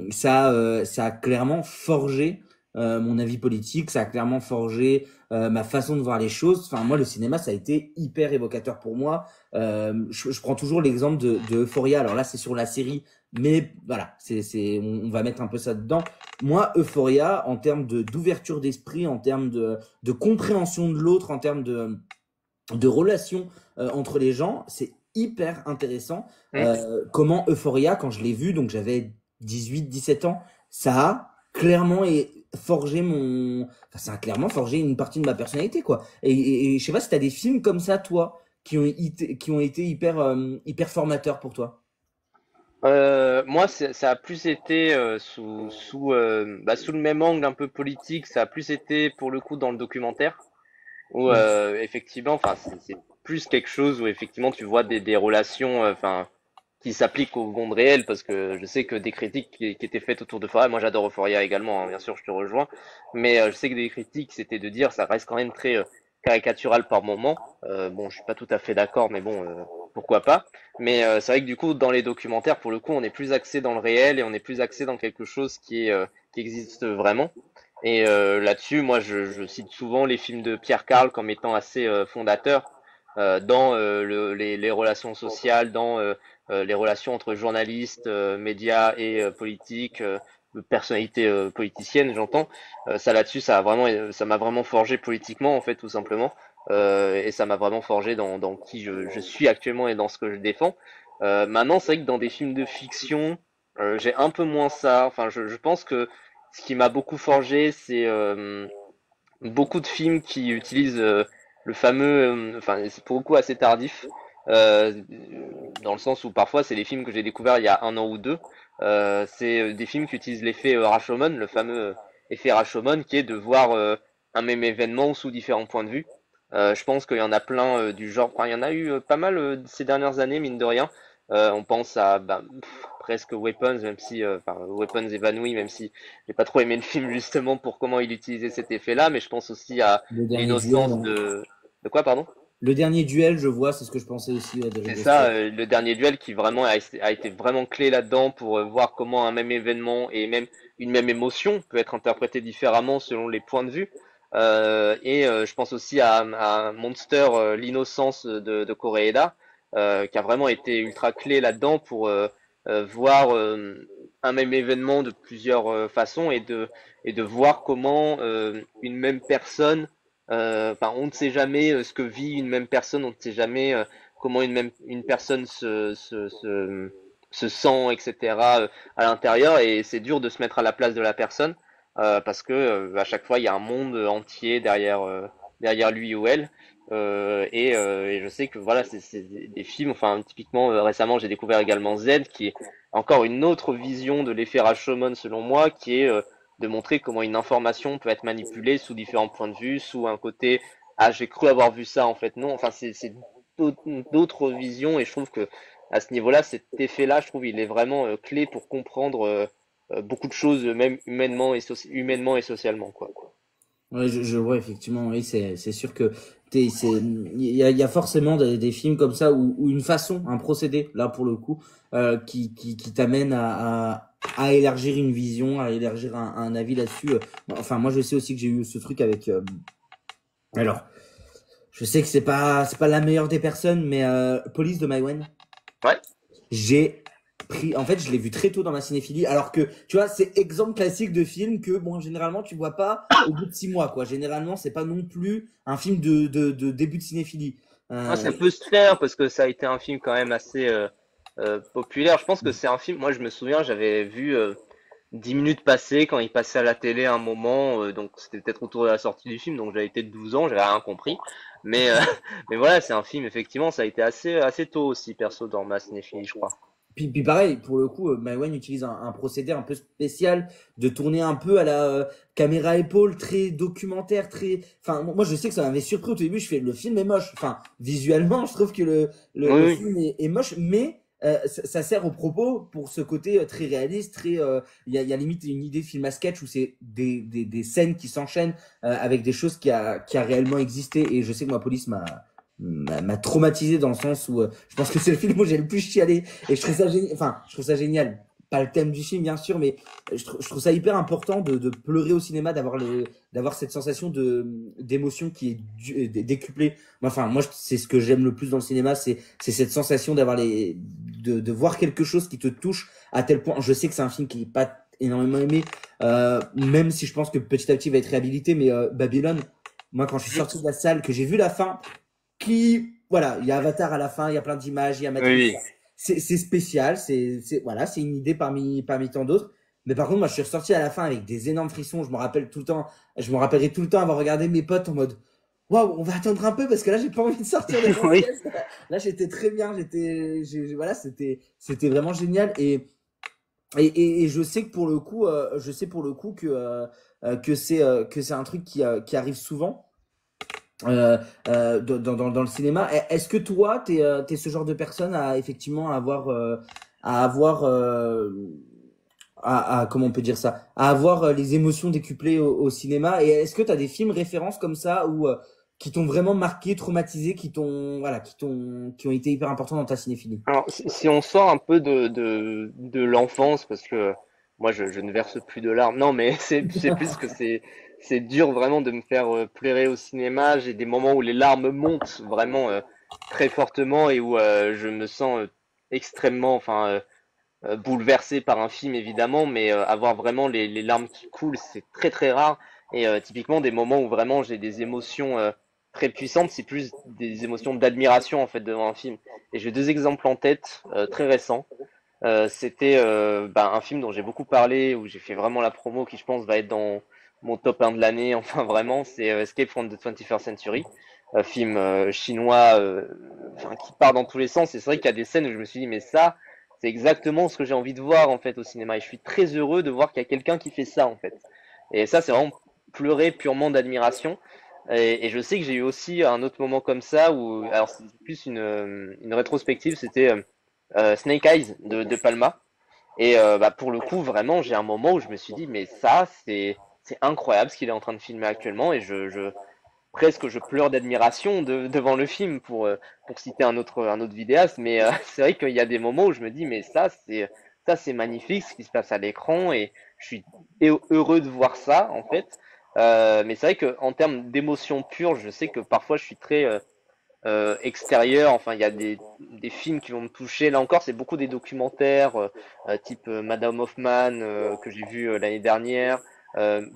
Ça a clairement forgé mon avis politique, ça a clairement forgé ma façon de voir les choses. Enfin, moi, le cinéma, ça a été hyper évocateur pour moi. Je prends toujours l'exemple de Euphoria. Alors là, c'est sur la série, mais voilà, on va mettre un peu ça dedans. Moi, Euphoria, en termes d'ouverture d'esprit, en termes de compréhension de l'autre, en termes de relations entre les gens, c'est hyper intéressant. Mm. Comment Euphoria, quand je l'ai vu, donc j'avais 18, 17 ans, ça a clairement forgé ça a clairement forgé une partie de ma personnalité, quoi. Et je sais pas si t'as des films comme ça, toi, qui ont été hyper formateurs pour toi. Moi, ça a plus été sous le même angle un peu politique. Ça a plus été pour le coup dans le documentaire où Mm. effectivement, enfin, c'est plus quelque chose où effectivement tu vois des relations, enfin, qui s'appliquent au monde réel parce que je sais que des critiques qui étaient faites autour de Euphoria, moi j'adore Euphoria également, hein, bien sûr, je te rejoins, mais je sais que des critiques c'était de dire ça reste quand même très caricatural par moment. Bon, je suis pas tout à fait d'accord, mais bon, pourquoi pas. Mais c'est vrai que du coup, dans les documentaires, pour le coup, on est plus axé dans le réel et on est plus axé dans quelque chose qui existe vraiment. Et là-dessus, moi, je cite souvent les films de Pierre Carl comme étant assez fondateurs dans les relations sociales, dans les relations entre journalistes, médias et politiques, personnalités politiciennes, j'entends. Ça là-dessus, ça m'a vraiment forgé politiquement, en fait, tout simplement. Et ça m'a vraiment forgé dans qui je suis actuellement et dans ce que je défends. Maintenant, c'est vrai que dans des films de fiction, j'ai un peu moins ça. Enfin, je pense que ce qui m'a beaucoup forgé, c'est beaucoup de films qui utilisent le fameux, enfin c'est pour le coup assez tardif, euh, dans le sens où parfois c'est des films que j'ai découverts il y a un an ou deux. C'est des films qui utilisent l'effet Rashomon, le fameux effet Rashomon, qui est de voir un même événement sous différents points de vue. Je pense qu'il y en a plein du genre, enfin, il y en a eu pas mal ces dernières années, mine de rien. On pense à presque Weapons, même si, enfin, Weapons évanoui, même si j'ai pas trop aimé le film justement pour comment il utilisait cet effet-là, mais je pense aussi à Le dernier duel, l'innocence hein. de quoi, pardon? Le dernier duel, je vois, c'est ce que je pensais aussi de C'est Ridley ça, Scott. le dernier duel qui vraiment a été vraiment clé là-dedans pour voir comment un même événement et même une même émotion peut être interprétée différemment selon les points de vue. Je pense aussi à Monster, l'innocence de Koreeda, qui a vraiment été ultra clé là-dedans pour voir un même événement de plusieurs façons et de voir comment une même personne, enfin on ne sait jamais ce que vit une même personne, on ne sait jamais comment une personne se sent, etc. À l'intérieur et c'est dur de se mettre à la place de la personne parce que à chaque fois il y a un monde entier derrière lui ou elle. Et je sais que voilà, c'est des films, enfin typiquement récemment j'ai découvert également Z qui est encore une autre vision de l'effet Rashomon selon moi, qui est de montrer comment une information peut être manipulée sous différents points de vue, sous un côté ah j'ai cru avoir vu ça en fait non, enfin c'est d'autres visions et je trouve que à ce niveau-là cet effet-là je trouve il est vraiment clé pour comprendre beaucoup de choses même humainement et socialement quoi. Ouais, je vois effectivement, oui, c'est sûr que il y a forcément des films comme ça ou une façon, un procédé, là pour le coup, qui t'amène à élargir une vision, à élargir un avis là-dessus. Enfin, moi je sais aussi que j'ai eu ce truc avec. Alors, je sais que c'est pas la meilleure des personnes, mais Police de Maïwenn. Ouais. J'ai en fait, je l'ai vu très tôt dans ma cinéphilie, alors que, tu vois, c'est exemple classique de film que, bon, généralement, tu vois pas au bout de 6 mois, quoi. Généralement, c'est pas non plus un film de début de cinéphilie. Ah, Euh, ça peut se faire parce que ça a été un film quand même assez populaire. Je pense que c'est un film, moi je me souviens, j'avais vu 10 minutes passées quand il passait à la télé à un moment, donc c'était peut-être autour de la sortie du film, donc j'avais été de 12 ans, j'avais rien compris. Mais, mais voilà, c'est un film, effectivement, ça a été assez tôt aussi, perso, dans ma cinéphilie, je crois. Puis pareil, pour le coup, Maïwenn utilise un procédé un peu spécial de tourner un peu à la caméra épaule, très documentaire, très. Enfin, moi je sais que ça m'avait surpris au tout début. Je fais le film est moche. Enfin, visuellement, je trouve que Oui, le oui. film est moche, mais ça sert au propos pour ce côté très réaliste, très. Il y a limite une idée de film à sketch où c'est des scènes qui s'enchaînent avec des choses qui a réellement existé. Et je sais que ma police m'a traumatisé dans le sens où je pense que c'est le film où j'ai le plus chialé et je trouve ça génial, enfin je trouve ça génial, pas le thème du film bien sûr, mais je trouve ça hyper important de pleurer au cinéma, d'avoir cette sensation d'émotion qui est décuplée. Enfin moi c'est ce que j'aime le plus dans le cinéma, c'est cette sensation de voir quelque chose qui te touche à tel point. Je sais que c'est un film qui est pas énormément aimé, même si je pense que petit à petit il va être réhabilité, mais Babylone, moi quand je suis sorti de la salle, que j'ai vu la fin, voilà, il y a Avatar à la fin, il y a plein d'images, il y a Oui, Matrix. oui. C'est spécial, voilà, c'est une idée parmi tant d'autres. Mais par contre, moi, je suis ressorti à la fin avec des énormes frissons. Je me rappellerai tout le temps avoir regardé mes potes en mode, waouh, on va attendre un peu parce que là, j'ai pas envie de sortir de la Oui. pièce. Là, j'étais très bien, voilà, c'était vraiment génial. Et je sais que pour le coup, que c'est un truc qui arrive souvent dans le cinéma. Est-ce que toi, t'es ce genre de personne à effectivement avoir comment on peut dire ça, à avoir les émotions décuplées au cinéma? Et est-ce que t'as des films références comme ça ou qui t'ont vraiment marqué, traumatisé, qui ont été hyper importants dans ta cinéphilie? Alors, si on sort un peu de l'enfance, parce que moi, je ne verse plus de larmes. Non, mais c'est plus que c'est dur vraiment de me faire pleurer au cinéma. J'ai des moments où les larmes montent vraiment très fortement et où je me sens extrêmement, enfin, bouleversé par un film évidemment, mais avoir vraiment les larmes qui coulent, c'est très très rare. Et typiquement des moments où vraiment j'ai des émotions très puissantes, c'est plus des émotions d'admiration en fait devant un film. Et j'ai deux exemples en tête très récents. C'était un film dont j'ai beaucoup parlé, où j'ai fait vraiment la promo, qui je pense va être dans mon top 1 de l'année, enfin vraiment, c'est Escape from the 21st Century, un film chinois enfin, qui part dans tous les sens. Et c'est vrai qu'il y a des scènes où je me suis dit, mais ça, c'est exactement ce que j'ai envie de voir en fait au cinéma. Et je suis très heureux de voir qu'il y a quelqu'un qui fait ça en fait. Et ça, c'est vraiment pleurer purement d'admiration. Et je sais que j'ai eu aussi un autre moment comme ça où, alors c'est plus une rétrospective, c'était Snake Eyes de Palma. Et pour le coup, vraiment, j'ai un moment où je me suis dit, mais ça, c'est incroyable ce qu'il est en train de filmer actuellement. Et presque je pleure d'admiration devant le film pour citer un autre vidéaste. Mais c'est vrai qu'il y a des moments où je me dis, mais ça, c'est magnifique ce qui se passe à l'écran. Et je suis heureux de voir ça, en fait. Mais c'est vrai qu'en termes d'émotion pure, je sais que parfois je suis très extérieur. Enfin, il y a des films qui vont me toucher. Là encore, c'est beaucoup des documentaires, type Madame Hoffman, que j'ai vu l'année dernière.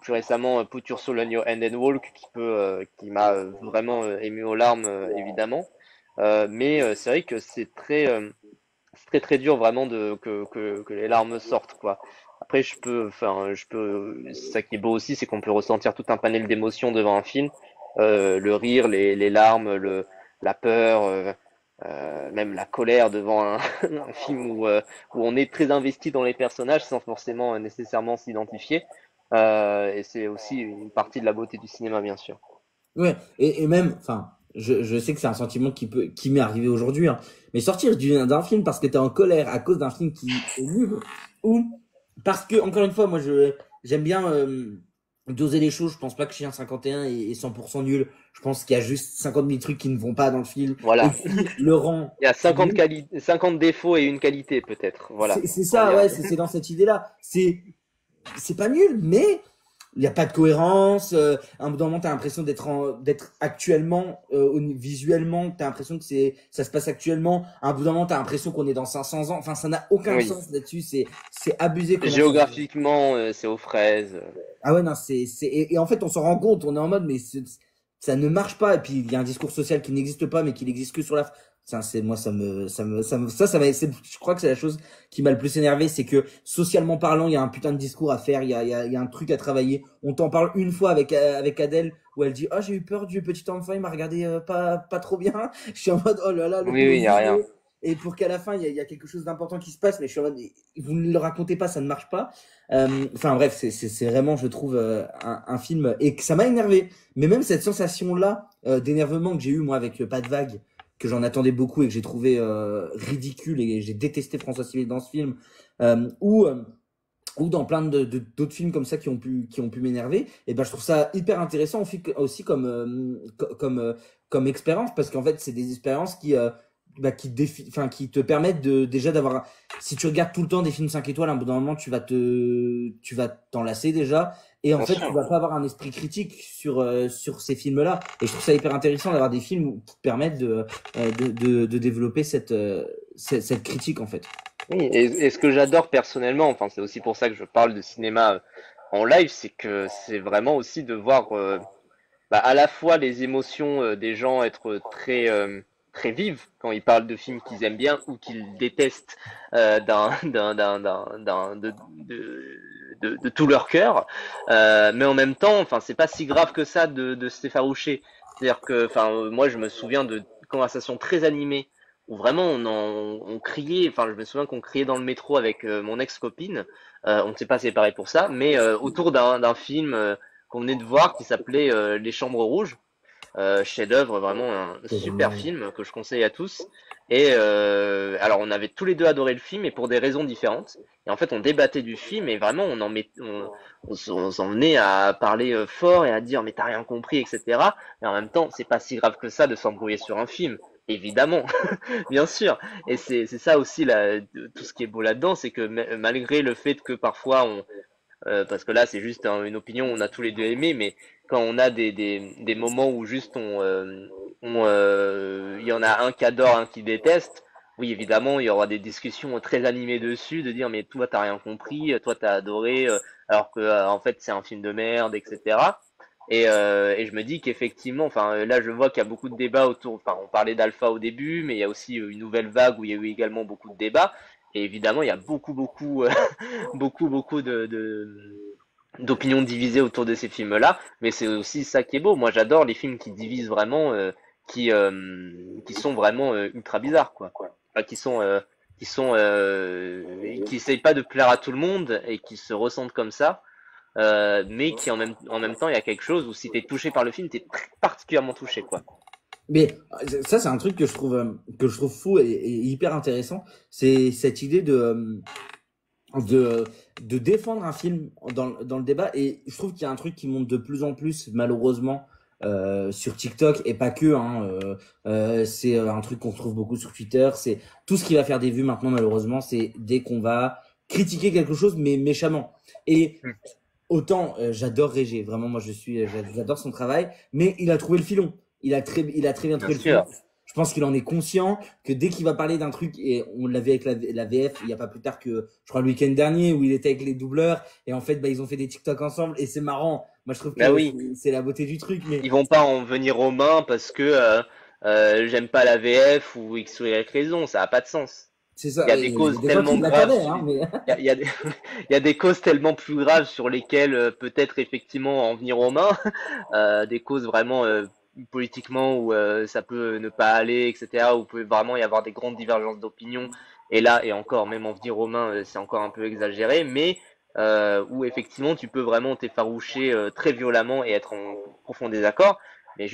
Plus récemment, Put Your Soul on Your Hand and Walk, qui m'a vraiment ému aux larmes, évidemment. Mais c'est vrai que c'est très très dur vraiment que les larmes sortent, quoi. Après, c'est ça qui est beau aussi, c'est qu'on peut ressentir tout un panel d'émotions devant un film. Le rire, les larmes, la peur, même la colère devant un film où on est très investi dans les personnages sans forcément nécessairement s'identifier. Et c'est aussi une partie de la beauté du cinéma, bien sûr. Ouais, et même, enfin, je sais que c'est un sentiment qui m'est arrivé aujourd'hui, hein, mais sortir d'un film parce que t'es en colère à cause d'un film qui est nul, ou parce que, encore une fois, moi, j'aime bien doser les choses. Je pense pas que Chien 51 est 100% nul. Je pense qu'il y a juste 50 000 trucs qui ne vont pas dans le film et Voilà. qui le rend Il y a nul. 50 défauts et une qualité, peut-être. Voilà. C'est On va ça, dire. ouais, c'est dans cette idée-là. C'est pas nul, mais il n'y a pas de cohérence. À un moment, tu as l'impression d'être actuellement, visuellement, tu as l'impression que ça se passe actuellement. À un bout d'un moment, tu as l'impression qu'on est dans 500 ans. Enfin, ça n'a aucun Oui. sens là-dessus. C'est abusé comment ça. Géographiquement, c'est aux fraises. Ah ouais, non, et en fait, on s'en rend compte. On est en mode, mais ça ne marche pas. Et puis, il y a un discours social qui n'existe pas, mais qui n'existe que sur Ça, c'est moi, je crois que c'est la chose qui m'a le plus énervé, c'est que socialement parlant, il y a un putain de discours à faire, il y a un truc à travailler. On t'en parle une fois avec Adèle où elle dit, oh j'ai eu peur du petit enfant, il m'a regardé pas trop bien. Je suis en mode, oh là là, le Oui, oui, il y a rien. et pour qu'à la fin il y a quelque chose d'important qui se passe, mais je suis en mode, vous ne le racontez pas, ça ne marche pas. Enfin bref, c'est vraiment, je trouve, un film et que ça m'a énervé. Mais même cette sensation là d'énervement que j'ai eu moi avec Pas de vague, que j'en attendais beaucoup et que j'ai trouvé ridicule et j'ai détesté François Civil dans ce film, ou dans plein d'autres films comme ça qui ont pu m'énerver, et ben je trouve ça hyper intéressant aussi comme expérience, parce qu'en fait c'est des expériences qui te permettent déjà d'avoir, si tu regardes tout le temps des films 5 étoiles, à un bout d'un moment tu vas t'en lasser déjà, et en Bien fait sûr. tu vas pas avoir un esprit critique sur ces films-là, et je trouve ça hyper intéressant d'avoir des films qui te permettent de développer cette critique en fait. Oui, et ce que j'adore personnellement, enfin c'est aussi pour ça que je parle de cinéma en live, c'est que c'est vraiment aussi de voir à la fois les émotions des gens être très vives quand ils parlent de films qu'ils aiment bien ou qu'ils détestent de tout leur cœur, mais en même temps, enfin c'est pas si grave que ça de s'effaroucher. C'est-à-dire que, enfin moi je me souviens de conversations très animées où vraiment on criait, enfin je me souviens qu'on criait dans le métro avec mon ex-copine, on ne s'est pas séparés pour ça, mais autour d'un film qu'on venait de voir qui s'appelait Les Chambres Rouges, chef-d'œuvre, vraiment un C'est super génial. film que je conseille à tous. Et alors on avait tous les deux adoré le film, et pour des raisons différentes. Et en fait on débattait du film et vraiment on s'en venait à parler fort et à dire mais t'as rien compris, etc. Et en même temps c'est pas si grave que ça de s'embrouiller sur un film. Évidemment, bien sûr. Et c'est ça aussi tout ce qui est beau là-dedans, c'est que malgré le fait que parfois parce que là c'est juste une opinion, on a tous les deux aimé, mais quand on a des moments où juste il y en a un qui adore, un qui déteste, oui évidemment il y aura des discussions très animées dessus, de dire mais toi t'as rien compris, toi t'as adoré, alors que en fait c'est un film de merde, etc. Et je me dis qu'effectivement, enfin là je vois qu'il y a beaucoup de débats autour, enfin on parlait d'Alpha au début, mais il y a aussi une nouvelle vague où il y a eu également beaucoup de débats. Et évidemment, il y a beaucoup beaucoup d'opinions divisées autour de ces films-là, mais c'est aussi ça qui est beau. Moi, j'adore les films qui divisent vraiment, qui sont vraiment ultra bizarres, quoi. Enfin, qui essayent pas de plaire à tout le monde et qui se ressentent comme ça, mais qui en même temps, il y a quelque chose où si t'es touché par le film, t'es particulièrement touché, quoi. Mais ça, c'est un truc que je trouve fou et hyper intéressant. C'est cette idée de, de défendre un film dans le débat. Et je trouve qu'il y a un truc qui monte de plus en plus, malheureusement, sur TikTok, et pas que, hein, c'est un truc qu'on trouve beaucoup sur Twitter. C'est tout ce qui va faire des vues maintenant, malheureusement, c'est dès qu'on va critiquer quelque chose, mais méchamment. Et autant j'adore Régé, vraiment, moi j'adore son travail, mais il a trouvé le filon. Il a très bien Bien trouvé le filon. sûr. Je pense qu'il en est conscient que dès qu'il va parler d'un truc, et on l'avait avec la VF, il n'y a pas plus tard que, je crois, le week-end dernier, où il était avec les doubleurs, et en fait, bah, ils ont fait des TikTok ensemble, et c'est marrant. Moi, je trouve Bah que oui. c'est la beauté du truc, mais Ils vont pas en venir aux mains parce que j'aime pas la VF ou X ou Y raison, ça a pas de sens. c'est Il ça. y a des Et causes des fois tellement qu'ils graves, l'attendaient, hein, mais il y a des, il y a des causes tellement plus graves sur lesquelles peut-être effectivement en venir aux mains, des causes vraiment politiquement où ça peut ne pas aller, etc. Où peut vraiment y avoir des grandes divergences d'opinion. Et là, et encore, même en venir aux mains, c'est encore un peu exagéré, mais où effectivement tu peux vraiment t'effaroucher très violemment et être en profond désaccord, mais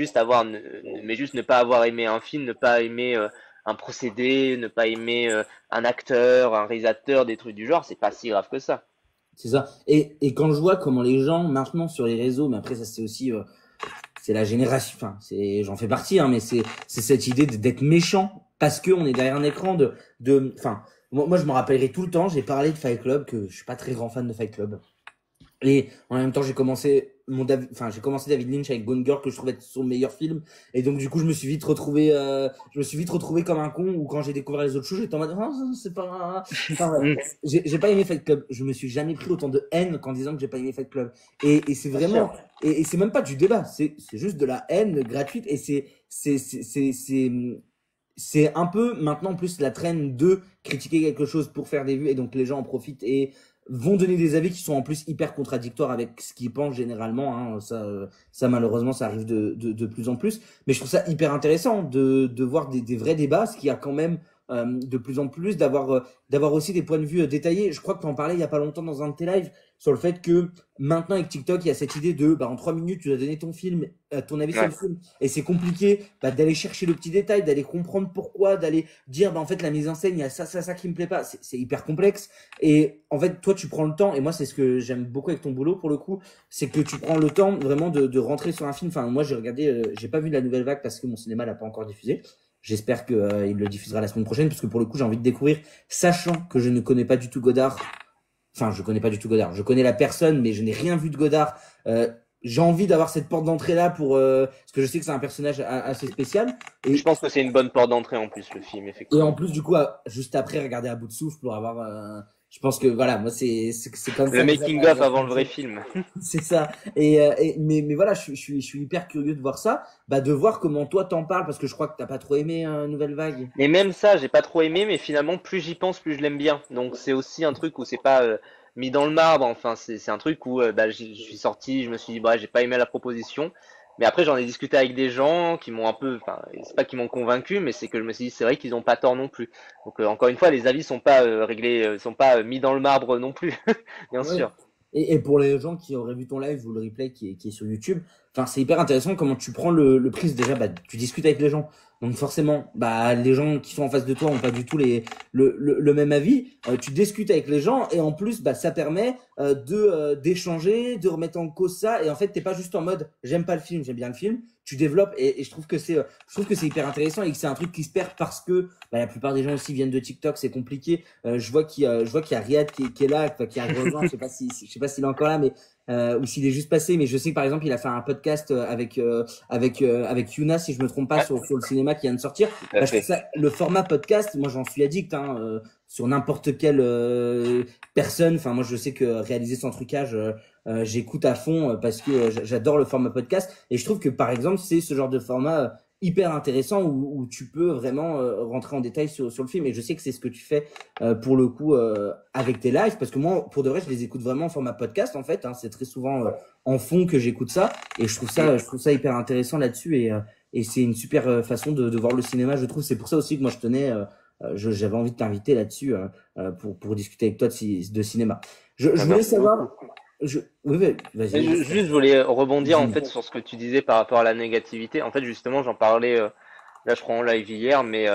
mais juste ne pas avoir aimé un film, ne pas aimer un procédé, ne pas aimer un acteur, un réalisateur, des trucs du genre, c'est pas si grave que ça. c'est ça. Et quand je vois comment les gens, maintenant, sur les réseaux, mais après, ça, c'est aussi, c'est la génération, enfin, j'en fais partie, hein, mais c'est cette idée d'être méchant parce que on est derrière un écran enfin, moi, je me rappellerai tout le temps, j'ai parlé de Fight Club, que je suis pas très grand fan de Fight Club. Et en même temps, j'ai commencé David Lynch avec Gone Girl, que je trouvais être son meilleur film. Et donc, du coup, je me suis vite retrouvé comme un con, ou quand j'ai découvert les autres choses, j'étais en mode, ah, c'est pas, enfin, ouais. Mm, J'ai pas aimé Fight Club. Je me suis jamais pris autant de haine qu'en disant que j'ai pas aimé Fight Club. Et c'est bien sûr. vraiment, et c'est même pas du débat. C'est juste de la haine gratuite. Et c'est un peu maintenant en plus la traîne de critiquer quelque chose pour faire des vues et donc les gens en profitent et vont donner des avis qui sont en plus hyper contradictoires avec ce qu'ils pensent généralement. Hein. Ça malheureusement ça arrive de plus en plus. Mais je trouve ça hyper intéressant de voir des vrais débats, ce qui a quand même de plus en plus d'avoir aussi des points de vue détaillés. Je crois que tu en parlais il y a pas longtemps dans un de tes lives sur le fait que maintenant avec TikTok il y a cette idée de en 3 minutes tu dois donner ton film, ton avis sur Ouais. le film et c'est compliqué d'aller chercher le petit détail, d'aller comprendre pourquoi, d'aller dire en fait la mise en scène il y a ça qui me plaît pas. C'est hyper complexe et en fait toi tu prends le temps et moi c'est ce que j'aime beaucoup avec ton boulot pour le coup, c'est que tu prends le temps vraiment de rentrer sur un film. Enfin moi j'ai regardé, j'ai pas vu la nouvelle vague parce que mon cinéma l'a pas encore diffusé. J'espère que il le diffusera la semaine prochaine parce que pour le coup j'ai envie de découvrir, sachant que je ne connais pas du tout Godard. Enfin, je connais pas du tout Godard. Je connais la personne, mais je n'ai rien vu de Godard. J'ai envie d'avoir cette porte d'entrée là pour parce que je sais que c'est un personnage assez spécial. Je pense que c'est une bonne porte d'entrée en plus, le film, Et en effectivement. plus, du coup, juste après, regarder à bout de souffle pour avoir. Je pense que voilà, moi c'est comme Le ça que making-of avant le vrai j'apprécie. film. C'est ça. Mais voilà, je suis hyper curieux de voir ça, de voir comment toi t'en parles parce que je crois que t'as pas trop aimé Nouvelle Vague. Et même ça, j'ai pas trop aimé, mais finalement, plus j'y pense, plus je l'aime bien. Donc c'est aussi un truc où c'est pas mis dans le marbre. Enfin, c'est un truc où je suis sorti, je me suis dit, bah, j'ai pas aimé la proposition. Mais après, j'en ai discuté avec des gens qui m'ont un peu, enfin, c'est pas qu'ils m'ont convaincu, mais c'est que je me suis dit, c'est vrai qu'ils ont pas tort non plus. Donc encore une fois, les avis sont pas réglés, sont pas mis dans le marbre non plus, bien Ouais. sûr. Et pour les gens qui auraient vu ton live ou le replay qui est sur YouTube, enfin, c'est hyper intéressant comment tu prends le prise. Déjà, tu discutes avec les gens. Donc forcément, les gens qui sont en face de toi ont pas du tout le même avis. Tu discutes avec les gens et en plus, ça permet d'échanger, de remettre en cause ça. Et en fait, t'es pas juste en mode j'aime pas le film, j'aime bien le film. Tu développes et je trouve que c'est hyper intéressant et que c'est un truc qui se perd parce que la plupart des gens aussi viennent de TikTok, c'est compliqué. Je vois qu'il y a Riyad qui est là, qui a rejoint. Je sais pas s'il est encore là, mais ou s'il est juste passé. Mais je sais que par exemple, il a fait un podcast avec Yuna, si je me trompe pas, Ouais, sur le cinéma qui vient de sortir. tout à Je trouve fait. ça, le format podcast, moi j'en suis addict. Sur n'importe quelle personne. Enfin, moi je sais que réaliser sans trucage, j'écoute à fond parce que j'adore le format podcast. Et je trouve que par exemple, c'est ce genre de format hyper intéressant où tu peux vraiment rentrer en détail sur le film et je sais que c'est ce que tu fais pour le coup avec tes lives parce que moi pour de vrai je les écoute vraiment en format podcast en fait c'est très souvent en fond que j'écoute ça et je trouve ça hyper intéressant là-dessus et c'est une super façon de voir le cinéma je trouve c'est pour ça aussi que moi je tenais j'avais envie de t'inviter là-dessus pour discuter avec toi de cinéma je voulais Merci savoir beaucoup. oui, oui, Mais vas-y juste, je voulais rebondir en dis-moi. fait sur ce que tu disais par rapport à la négativité. En fait, justement, j'en parlais là, je crois en live hier, mais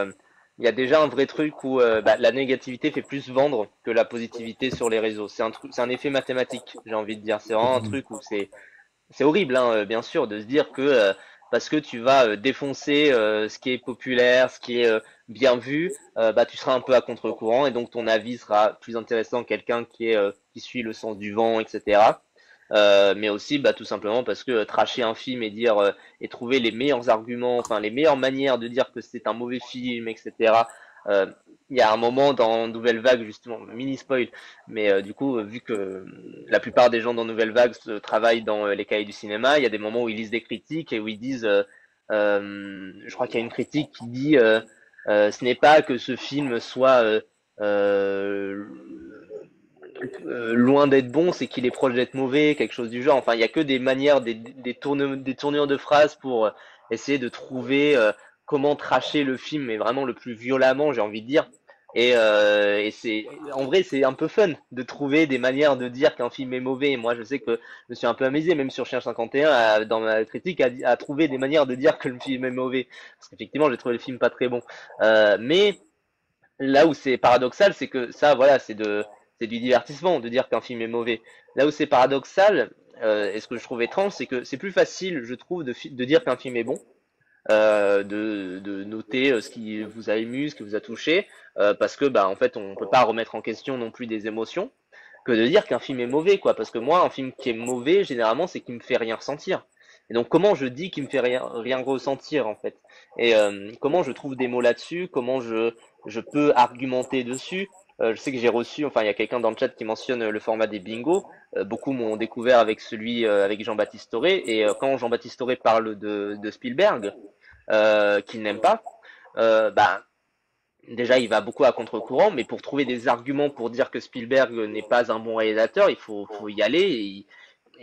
il y a déjà un vrai truc où la négativité fait plus vendre que la positivité sur les réseaux. C'est un truc, c'est un effet mathématique, j'ai envie de dire. C'est vraiment un truc où c'est horrible, hein, bien sûr, de se dire que parce que tu vas défoncer ce qui est populaire, ce qui est bien vu, tu seras un peu à contre-courant et donc ton avis sera plus intéressant que quelqu'un qui suit le sens du vent, etc. Mais aussi tout simplement parce que tracher un film et dire et trouver les meilleurs arguments, enfin les meilleures manières de dire que c'est un mauvais film, etc. Euh, il y a un moment dans Nouvelle Vague justement, mini spoil, mais du coup vu que la plupart des gens dans Nouvelle Vague travaillent dans les cahiers du cinéma, il y a des moments où ils lisent des critiques et où ils disent, je crois qu'il y a une critique qui dit ce n'est pas que ce film soit euh, loin d'être bon, c'est qu'il est proche d'être mauvais, quelque chose du genre. Enfin, il y a que des manières, des tournures de phrases pour essayer de trouver comment tracher le film, mais vraiment le plus violemment, j'ai envie de dire. Et c'est, en vrai, c'est un peu fun de trouver des manières de dire qu'un film est mauvais. Et moi, je sais que je me suis un peu amusé, même sur Chien 51, dans ma critique, à trouver des manières de dire que le film est mauvais. Parce qu'effectivement, j'ai trouvé le film pas très bon. Mais là où c'est paradoxal, c'est que ça, voilà, c'est du divertissement de dire qu'un film est mauvais. Là où c'est paradoxal, et ce que je trouve étrange, c'est que c'est plus facile, je trouve, de dire qu'un film est bon, de noter ce qui vous a ému, ce qui vous a touché, parce que, en fait, on peut pas remettre en question non plus des émotions, que de dire qu'un film est mauvais, quoi. Parce que moi, un film qui est mauvais, généralement, c'est qu'il me fait rien ressentir. Et donc, comment je dis qu'il me fait rien ressentir, en fait? Et comment je trouve des mots là-dessus? Comment je peux argumenter dessus? Je sais que j'ai reçu, enfin, il y a quelqu'un dans le chat qui mentionne le format des bingos. Beaucoup m'ont découvert avec celui avec Jean-Baptiste Toré. Et quand Jean-Baptiste Toré parle de Spielberg, qu'il n'aime pas, bah déjà, il va beaucoup à contre-courant, mais pour trouver des arguments pour dire que Spielberg n'est pas un bon réalisateur, faut y aller.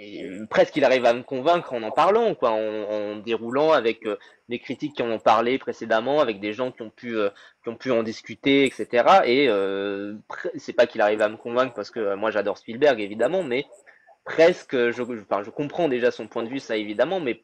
Et presque, il arrive à me convaincre en parlant, quoi, en déroulant avec des critiques qui en ont parlé précédemment, avec des gens qui ont pu en discuter, etc. Et c'est pas qu'il arrive à me convaincre parce que moi j'adore Spielberg évidemment, mais presque, enfin, je comprends déjà son point de vue, ça évidemment, mais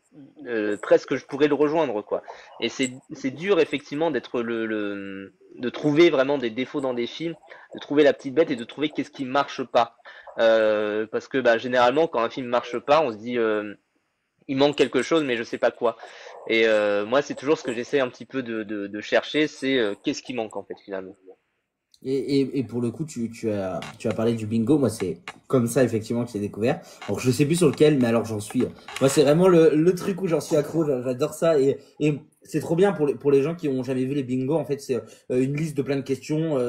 presque je pourrais le rejoindre, quoi. Et c'est dur effectivement de trouver vraiment des défauts dans des films, de trouver la petite bête et de trouver qu'est-ce qui marche pas. Parce que bah, généralement, quand un film marche pas, on se dit il manque quelque chose, mais je sais pas quoi. Et moi, c'est toujours ce que j'essaie un petit peu de chercher, c'est qu'est-ce qui manque en fait finalement. Et pour le coup, tu as parlé du bingo. Moi, c'est comme ça, effectivement, que j'ai découvert. Alors, je sais plus sur lequel, mais alors, j'en suis. Moi, c'est vraiment le truc où j'en suis accro. J'adore ça. Et c'est trop bien pour les gens qui ont jamais vu les bingos. En fait, c'est une liste de plein de questions.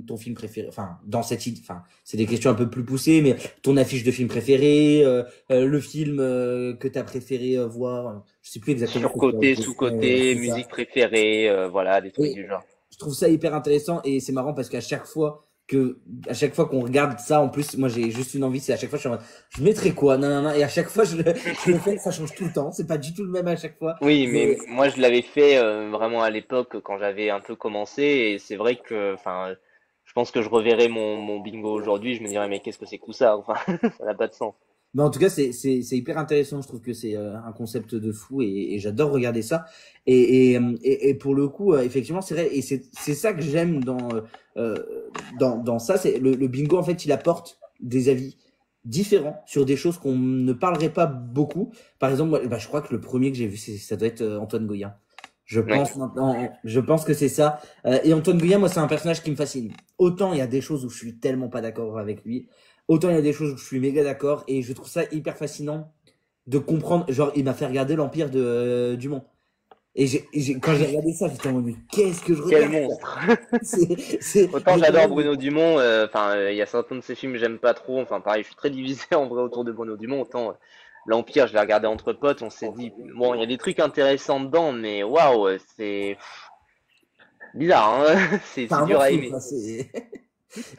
Ton film préféré. Enfin, dans cette idée. Enfin, c'est des questions un peu plus poussées, mais ton affiche de film préféré, le film que t'as préféré voir. Je sais plus exactement. Surcoté, sous-côté, C'est ça. musique préférée, voilà, des trucs Et du genre. je trouve ça hyper intéressant et c'est marrant parce à chaque fois qu'on regarde ça, en plus, moi j'ai juste une envie, c'est à chaque fois je suis en mode, je mettrais quoi, non, non, non, et à chaque fois je le fais, ça change tout le temps, c'est pas du tout le même à chaque fois. Oui, mais Mais moi je l'avais fait vraiment à l'époque quand j'avais un peu commencé et c'est vrai que, enfin, je pense que je reverrai mon bingo aujourd'hui, je me dirais mais qu'est-ce que c'est que tout ça? Enfin, ça n'a pas de sens. Mais en tout cas, c'est hyper intéressant. Je trouve que c'est un concept de fou et j'adore regarder ça. Et pour le coup, effectivement, c'est vrai. Et c'est ça que j'aime dans ça. C'est le bingo, en fait, il apporte des avis différents sur des choses qu'on ne parlerait pas beaucoup. Par exemple, moi, bah, je crois que le premier que j'ai vu, ça doit être Antoine Goya. Je Ouais. pense maintenant, je pense que c'est ça. Et Antoine Goya, moi, c'est un personnage qui me fascine. Autant il y a des choses où je suis tellement pas d'accord avec lui. Autant il y a des choses où je suis méga d'accord et je trouve ça hyper fascinant de comprendre. Genre, il m'a fait regarder l'Empire de Dumont. Quand j'ai regardé ça, j'étais en mode, mais qu'est-ce que je Quel regarde, quoi. monstre! Je Autant me j'adore demande, mais Bruno Dumont, enfin, il y a certains de ses films que j'aime pas trop, enfin pareil, je suis très divisé en vrai autour de Bruno Dumont, autant l'Empire, je l'ai regardé entre potes, on s'est dit, bon, il y a des trucs intéressants dedans, mais waouh, c'est bizarre, hein. c'est C'est un dur à morceau, aimer. quoi.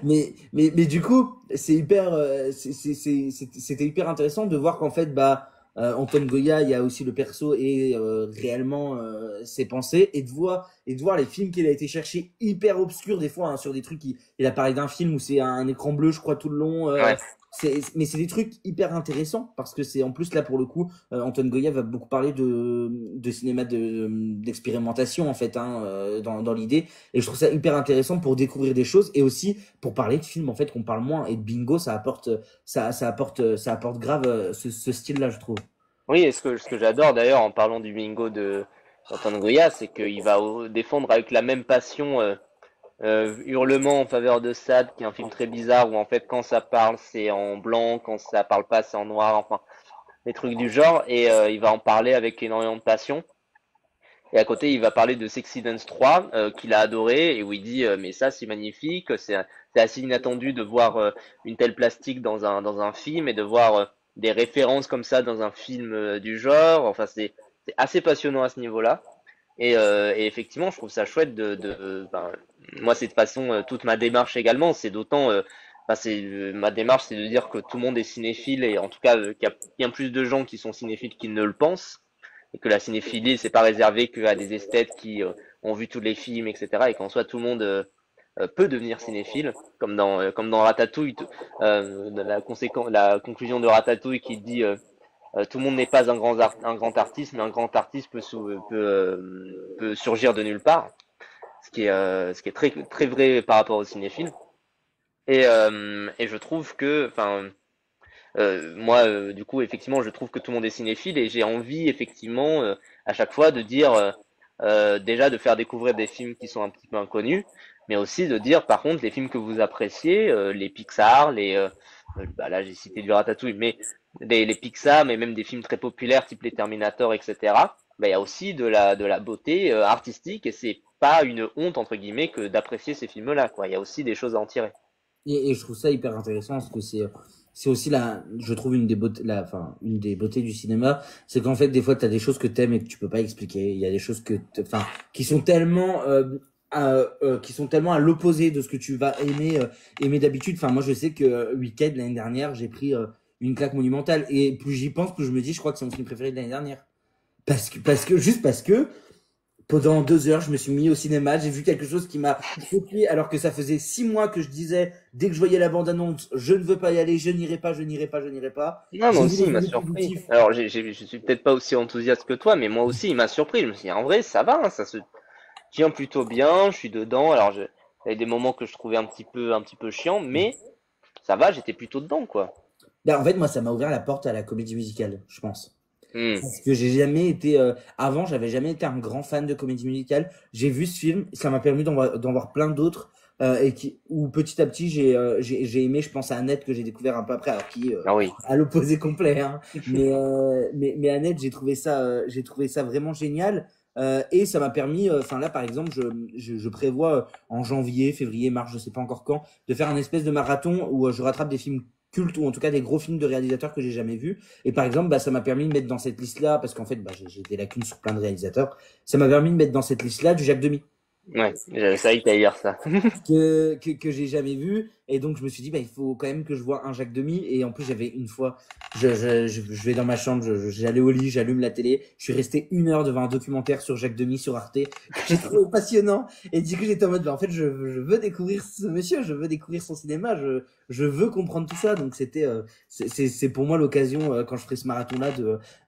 Mais du coup, c'est hyper, c'était hyper intéressant de voir qu'en fait, bah, Antoine Goya, il y a aussi le perso et réellement ses pensées et de voir les films qu'il a été chercher hyper obscurs des fois hein, sur des trucs. Il a parlé d'un film où c'est un écran bleu, je crois, tout le long. Ouais. Mais c'est des trucs hyper intéressants parce que c'est en plus là pour le coup, Antoine Goya va beaucoup parler de cinéma d'expérimentation en fait hein, dans l'idée. Et je trouve ça hyper intéressant pour découvrir des choses et aussi pour parler de films en fait qu'on parle moins et de bingo ça apporte grave ce style-là je trouve. Oui, et ce que j'adore d'ailleurs en parlant du bingo de d'Antoine Goya, c'est qu'il va défendre avec la même passion Hurlement en faveur de Sade, qui est un film très bizarre où en fait quand ça parle c'est en blanc, quand ça parle pas c'est en noir, enfin des trucs du genre, et il va en parler avec énormément de passion. Et à côté, il va parler de Sexy Dance 3, qu'il a adoré, et où il dit mais ça c'est magnifique, c'est assez inattendu de voir une telle plastique dans un film et de voir des références comme ça dans un film du genre. Enfin, c'est assez passionnant à ce niveau-là. Et effectivement, je trouve ça chouette ben, moi, c'est de façon toute ma démarche également. C'est d'autant, enfin, ma démarche, c'est de dire que tout le monde est cinéphile et en tout cas qu'il y a bien plus de gens qui sont cinéphiles qu'ils ne le pensent et que la cinéphilie, c'est pas réservé qu'à des esthètes qui ont vu tous les films, etc. Et qu'en soit tout le monde peut devenir cinéphile, comme dans Ratatouille, la conclusion de Ratatouille qui dit tout le monde n'est pas un grand artiste, mais un grand artiste peut surgir de nulle part, ce qui est très vrai par rapport aux cinéphiles. Et je trouve que, enfin, moi, du coup, effectivement, je trouve que tout le monde est cinéphile et j'ai envie, effectivement, à chaque fois de dire, déjà de faire découvrir des films qui sont un petit peu inconnus, mais aussi de dire, par contre, les films que vous appréciez, les Pixar, bah là j'ai cité du Ratatouille, mais les Pixar, mais même des films très populaires, type les Terminator, etc. Bah, il y a aussi de la beauté artistique et c'est pas une honte entre guillemets que d'apprécier ces films-là, quoi. Il y a aussi des choses à en tirer. Et je trouve ça hyper intéressant parce que c'est aussi je trouve une des beautés, une des beautés du cinéma, c'est qu'en fait, des fois, t'as des choses que t'aimes et que tu peux pas expliquer. Il y a des choses qui sont tellement, qui sont tellement à l'opposé de ce que tu vas aimer d'habitude. Enfin, moi, je sais que Weekend, l'année dernière, j'ai pris une claque monumentale. Et plus j'y pense, plus je me dis, je crois que c'est mon film préféré de l'année dernière. Juste parce que, pendant 2 heures, je me suis mis au cinéma, j'ai vu quelque chose qui m'a choqué, alors que ça faisait 6 mois que je disais, dès que je voyais la bande-annonce, je ne veux pas y aller, je n'irai pas, je n'irai pas, je n'irai pas. Non, moi J'ai vu aussi, les il m'a idées surpris. positives. Alors, je suis peut-être pas aussi enthousiaste que toi, mais moi aussi, il m'a surpris. Je me suis dit, en vrai, ça va, hein, ça se tient plutôt bien, je suis dedans. Alors, il y avait des moments que je trouvais un petit peu chiants, mais ça va, j'étais plutôt dedans, quoi. En fait, moi, ça m'a ouvert la porte à la comédie musicale, je pense. Hmm. Parce que j'ai jamais été, avant, j'avais jamais été un grand fan de comédie musicale. J'ai vu ce film, ça m'a permis d'en voir plein d'autres, où petit à petit, j'ai aimé, je pense à Annette que j'ai découvert un peu après, alors qui, Ah oui. à l'opposé complet, hein. Mais Annette, j'ai trouvé ça vraiment génial. Et ça m'a permis, enfin là, par exemple, je prévois en janvier, février, mars, je sais pas encore quand, de faire un espèce de marathon où je rattrape des films cultes ou en tout cas des gros films de réalisateurs que j'ai jamais vus. Et par exemple, ça m'a permis de mettre dans cette liste-là, parce qu'en fait, j'ai des lacunes sur plein de réalisateurs, ça m'a permis de mettre dans cette liste-là du Jacques Demy Ouais, je savais que t'allais dire ça. que j'ai jamais vu. Et donc, je me suis dit, il faut quand même que je vois un Jacques Demy. Et en plus, j'avais une fois, je vais dans ma chambre, j'allais au lit, j'allume la télé. Je suis resté 1 heure devant un documentaire sur Jacques Demy sur Arte. J'ai trouvé passionnant. Et du coup, j'étais en mode, en fait, je veux découvrir ce monsieur, je veux découvrir son cinéma, je veux comprendre tout ça. Donc, c'est pour moi l'occasion, quand je ferai ce marathon-là,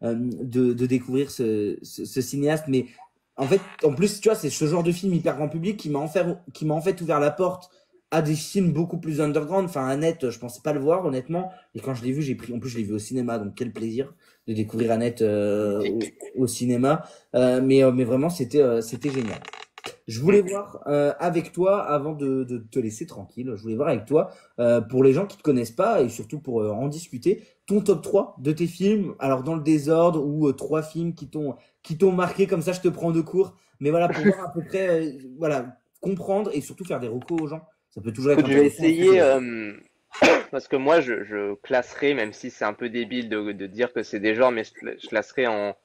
de découvrir ce cinéaste. Mais en fait, en plus, tu vois, c'est ce genre de film hyper grand public qui m'a en fait ouvert la porte à des films beaucoup plus underground. Enfin, Annette, je pensais pas le voir, honnêtement. Et quand je l'ai vu, en plus, je l'ai vu au cinéma, donc quel plaisir de découvrir Annette au cinéma. Mais vraiment, c'était génial. Je voulais voir avec toi, avant de te laisser tranquille, je voulais voir avec toi, pour les gens qui te connaissent pas et surtout pour en discuter, ton top 3 de tes films, alors dans le désordre ou 3 films qui t'ont marqué, comme ça je te prends de court, mais voilà, pour voir à peu près, voilà, comprendre et surtout faire des recos aux gens. Ça peut toujours être Écoute, je vais intéressant. essayer, parce que moi, je classerai, même si c'est un peu débile de dire que c'est des genres, mais je classerai en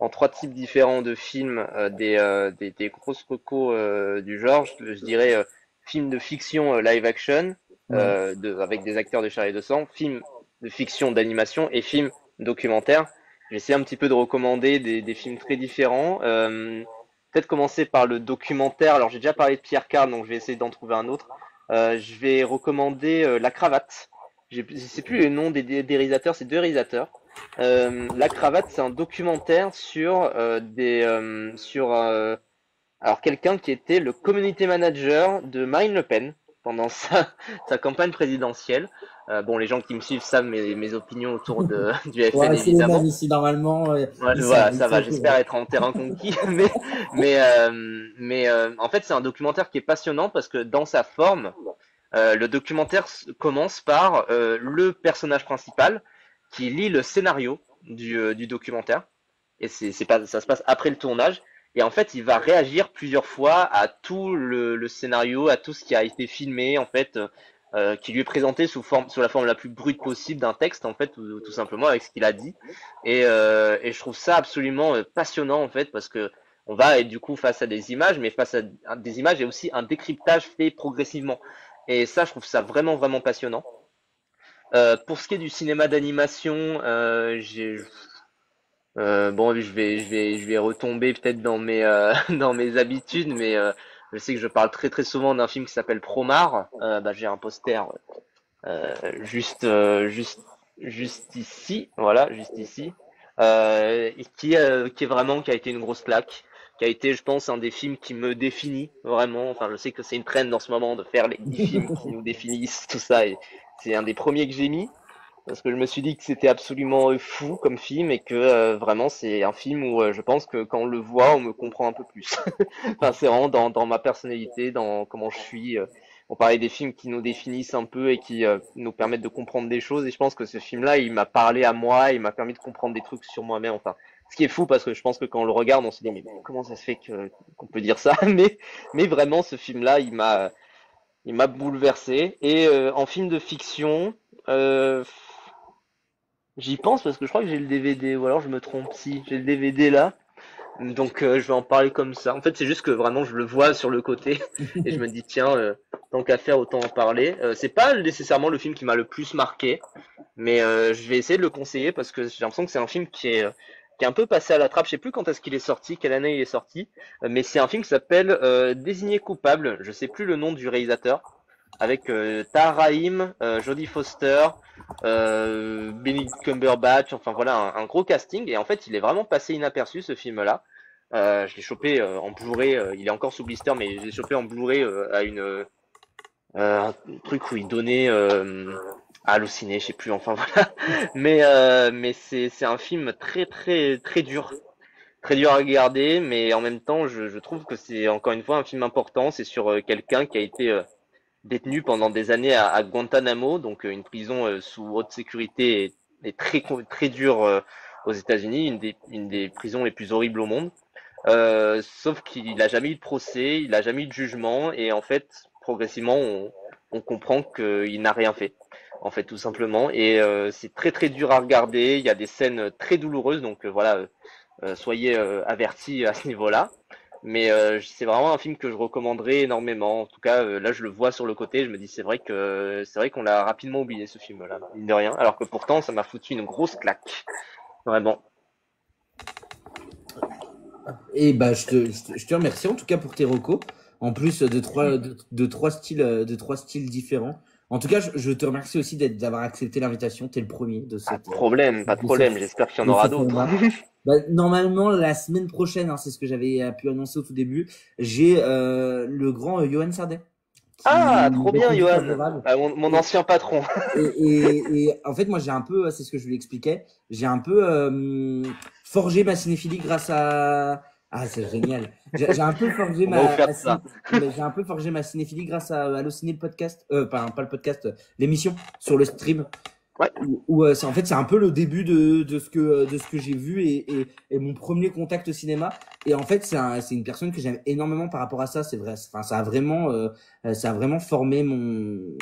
3 types différents de films, des grosses recos du genre. Je dirais film de fiction live action, Ouais. avec des acteurs de chair et de sang, film de fiction d'animation et film documentaire. J'ai essayé un petit peu de recommander des films très différents. Peut-être commencer par le documentaire. Alors j'ai déjà parlé de Pierre Card, donc je vais essayer d'en trouver un autre. Je vais recommander La Cravate. Je sais plus le nom des réalisateurs, c'est 2 réalisateurs. La Cravate, c'est un documentaire sur alors quelqu'un qui était le community manager de Marine Le Pen pendant sa campagne présidentielle. Bon, les gens qui me suivent savent mes opinions autour du FN, Ouais, c'est les mêmes évidemment. ici, normalement. Ouais, Ils voilà, savent, ils ça va, savent tout, j'espère être en terrain conquis. Mais en fait, c'est un documentaire qui est passionnant parce que dans sa forme, le documentaire commence par le personnage principal qui lit le scénario du documentaire. Et c'est pas, ça se passe après le tournage. Et en fait, il va réagir plusieurs fois à tout le scénario, à tout ce qui a été filmé, en fait, qui lui est présenté sous la forme la plus brute possible d'un texte, en fait, ou tout simplement avec ce qu'il a dit. Et je trouve ça absolument passionnant, en fait, parce que on va être du coup face à des images, mais face à des images et aussi un décryptage fait progressivement. Et ça, je trouve ça vraiment, vraiment passionnant. Pour ce qui est du cinéma d'animation, bon, je vais retomber peut-être dans dans mes habitudes, mais je sais que je parle très, très souvent d'un film qui s'appelle Promare. J'ai un poster euh, juste, euh, juste, juste ici, voilà, juste ici, et qui est vraiment, qui a été une grosse claque, qui a été, je pense, un des films qui me définit vraiment. Enfin, je sais que c'est une trend en ce moment de faire les 10 films qui nous définissent, tout ça, et c'est un des premiers que j'ai mis. Parce que je me suis dit que c'était absolument fou comme film et que vraiment c'est un film où je pense que quand on le voit, on me comprend un peu plus. Enfin, c'est vraiment dans ma personnalité, dans comment je suis. On parlait des films qui nous définissent un peu et qui nous permettent de comprendre des choses. Et je pense que ce film-là, il m'a parlé à moi, il m'a permis de comprendre des trucs sur moi-même. Enfin, ce qui est fou parce que je pense que quand on le regarde, on se dit mais comment ça se fait qu'on peut dire ça? Mais vraiment, ce film-là, il m'a bouleversé. Et en film de fiction. J'y pense parce que je crois que j'ai le DVD, ou alors je me trompe. Si, j'ai le DVD là. Donc je vais en parler comme ça. En fait, c'est juste que vraiment je le vois sur le côté et je me dis tiens, tant qu'à faire, autant en parler. C'est pas nécessairement le film qui m'a le plus marqué, mais je vais essayer de le conseiller parce que j'ai l'impression que c'est un film qui est un peu passé à la trappe. Je sais plus quand est-ce qu'il est sorti, quelle année il est sorti, mais c'est un film qui s'appelle Désigné coupable. Je sais plus le nom du réalisateur, avec Tahar Rahim, Jodie Foster, Benedict Cumberbatch, enfin voilà, un gros casting. Et en fait, il est vraiment passé inaperçu ce film-là. Je l'ai chopé en Blu-ray, il est encore sous blister, mais je l'ai chopé en Blu-ray à un truc où il donnait à Allociné, je sais plus, enfin voilà. Mais c'est un film très très très dur à regarder, mais en même temps, je trouve que c'est encore une fois un film important. C'est sur quelqu'un qui a été détenu pendant des années à Guantanamo, donc une prison sous haute sécurité et très dure aux États-Unis, une des prisons les plus horribles au monde. Sauf qu'il n'a jamais eu de procès, il n'a jamais eu de jugement, et en fait, progressivement, on comprend qu'il n'a rien fait, en fait, tout simplement. Et c'est très très dur à regarder. Il y a des scènes très douloureuses, donc voilà, soyez avertis à ce niveau-là. Mais c'est vraiment un film que je recommanderais énormément. En tout cas, là, je le vois sur le côté. Je me dis, c'est vrai qu'on l'a rapidement oublié ce film-là, mine de rien. Alors que pourtant, ça m'a foutu une grosse claque, vraiment. Et bah, je te remercie en tout cas pour tes recos. En plus de trois styles différents. En tout cas, je te remercie aussi d'avoir accepté l'invitation. T'es le premier Pas de de ce, problème. J'espère qu'il y en de ce aura d'autres. format. Bah, normalement, la semaine prochaine, hein, c'est ce que j'avais pu annoncer au tout début, j'ai le grand Johan Sardet Ah, qui trop va être bien, invité Johan. favorable. Mon ancien patron. Et en fait, moi, j'ai un peu, c'est ce que je lui expliquais, j'ai un peu forgé ma cinéphilie grâce à. Ah, c'est génial. J'ai un peu forgé On m'a offert ça. j'ai un peu forgé ma cinéphilie grâce à Allociné le podcast, pas le podcast, l'émission sur le stream. Ouais. En fait, c'est un peu le début de ce que j'ai vu et mon premier contact au cinéma. Et en fait, c'est une personne que j'aime énormément par rapport à ça. C'est vrai. Enfin, ça a vraiment formé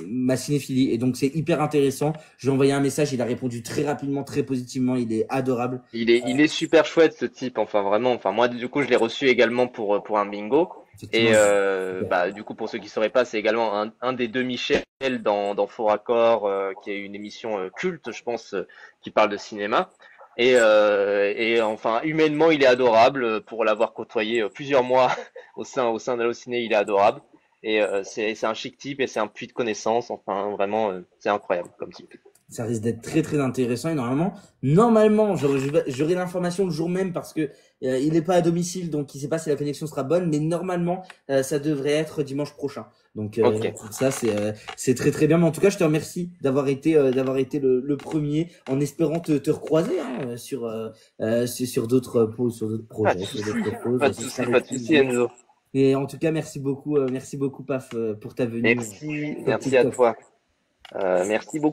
ma cinéphilie. Et donc, c'est hyper intéressant. Je lui ai envoyé un message. Il a répondu très rapidement, très positivement. Il est adorable. Il est super chouette ce type, enfin vraiment. Enfin moi du coup je l'ai reçu également pour un bingo. Et Effectivement. bah du coup pour ceux qui sauraient pas, c'est également un des deux Michel dans Faux Raccord, qui est une émission culte, je pense, qui parle de cinéma. Et enfin humainement il est adorable. Pour l'avoir côtoyé plusieurs mois au sein d'Allociné, il est adorable. Et c'est un chic type et c'est un puits de connaissances. Enfin vraiment c'est incroyable comme type. Ça risque d'être très très intéressant et normalement j'aurai l'information le jour même parce que il n'est pas à domicile donc il sait pas si la connexion sera bonne mais normalement ça devrait être dimanche prochain donc Ok. ça c'est très très bien mais en tout cas je te remercie d'avoir été le premier en espérant te recroiser hein, sur sur d'autres Pas de projets sur souci. d'autres Pas choses de ce sera souci, pas avec de souci plaisir. Enzo. Et en tout cas merci beaucoup Paf pour ta venue Merci, sur merci à TikTok. toi. Merci beaucoup.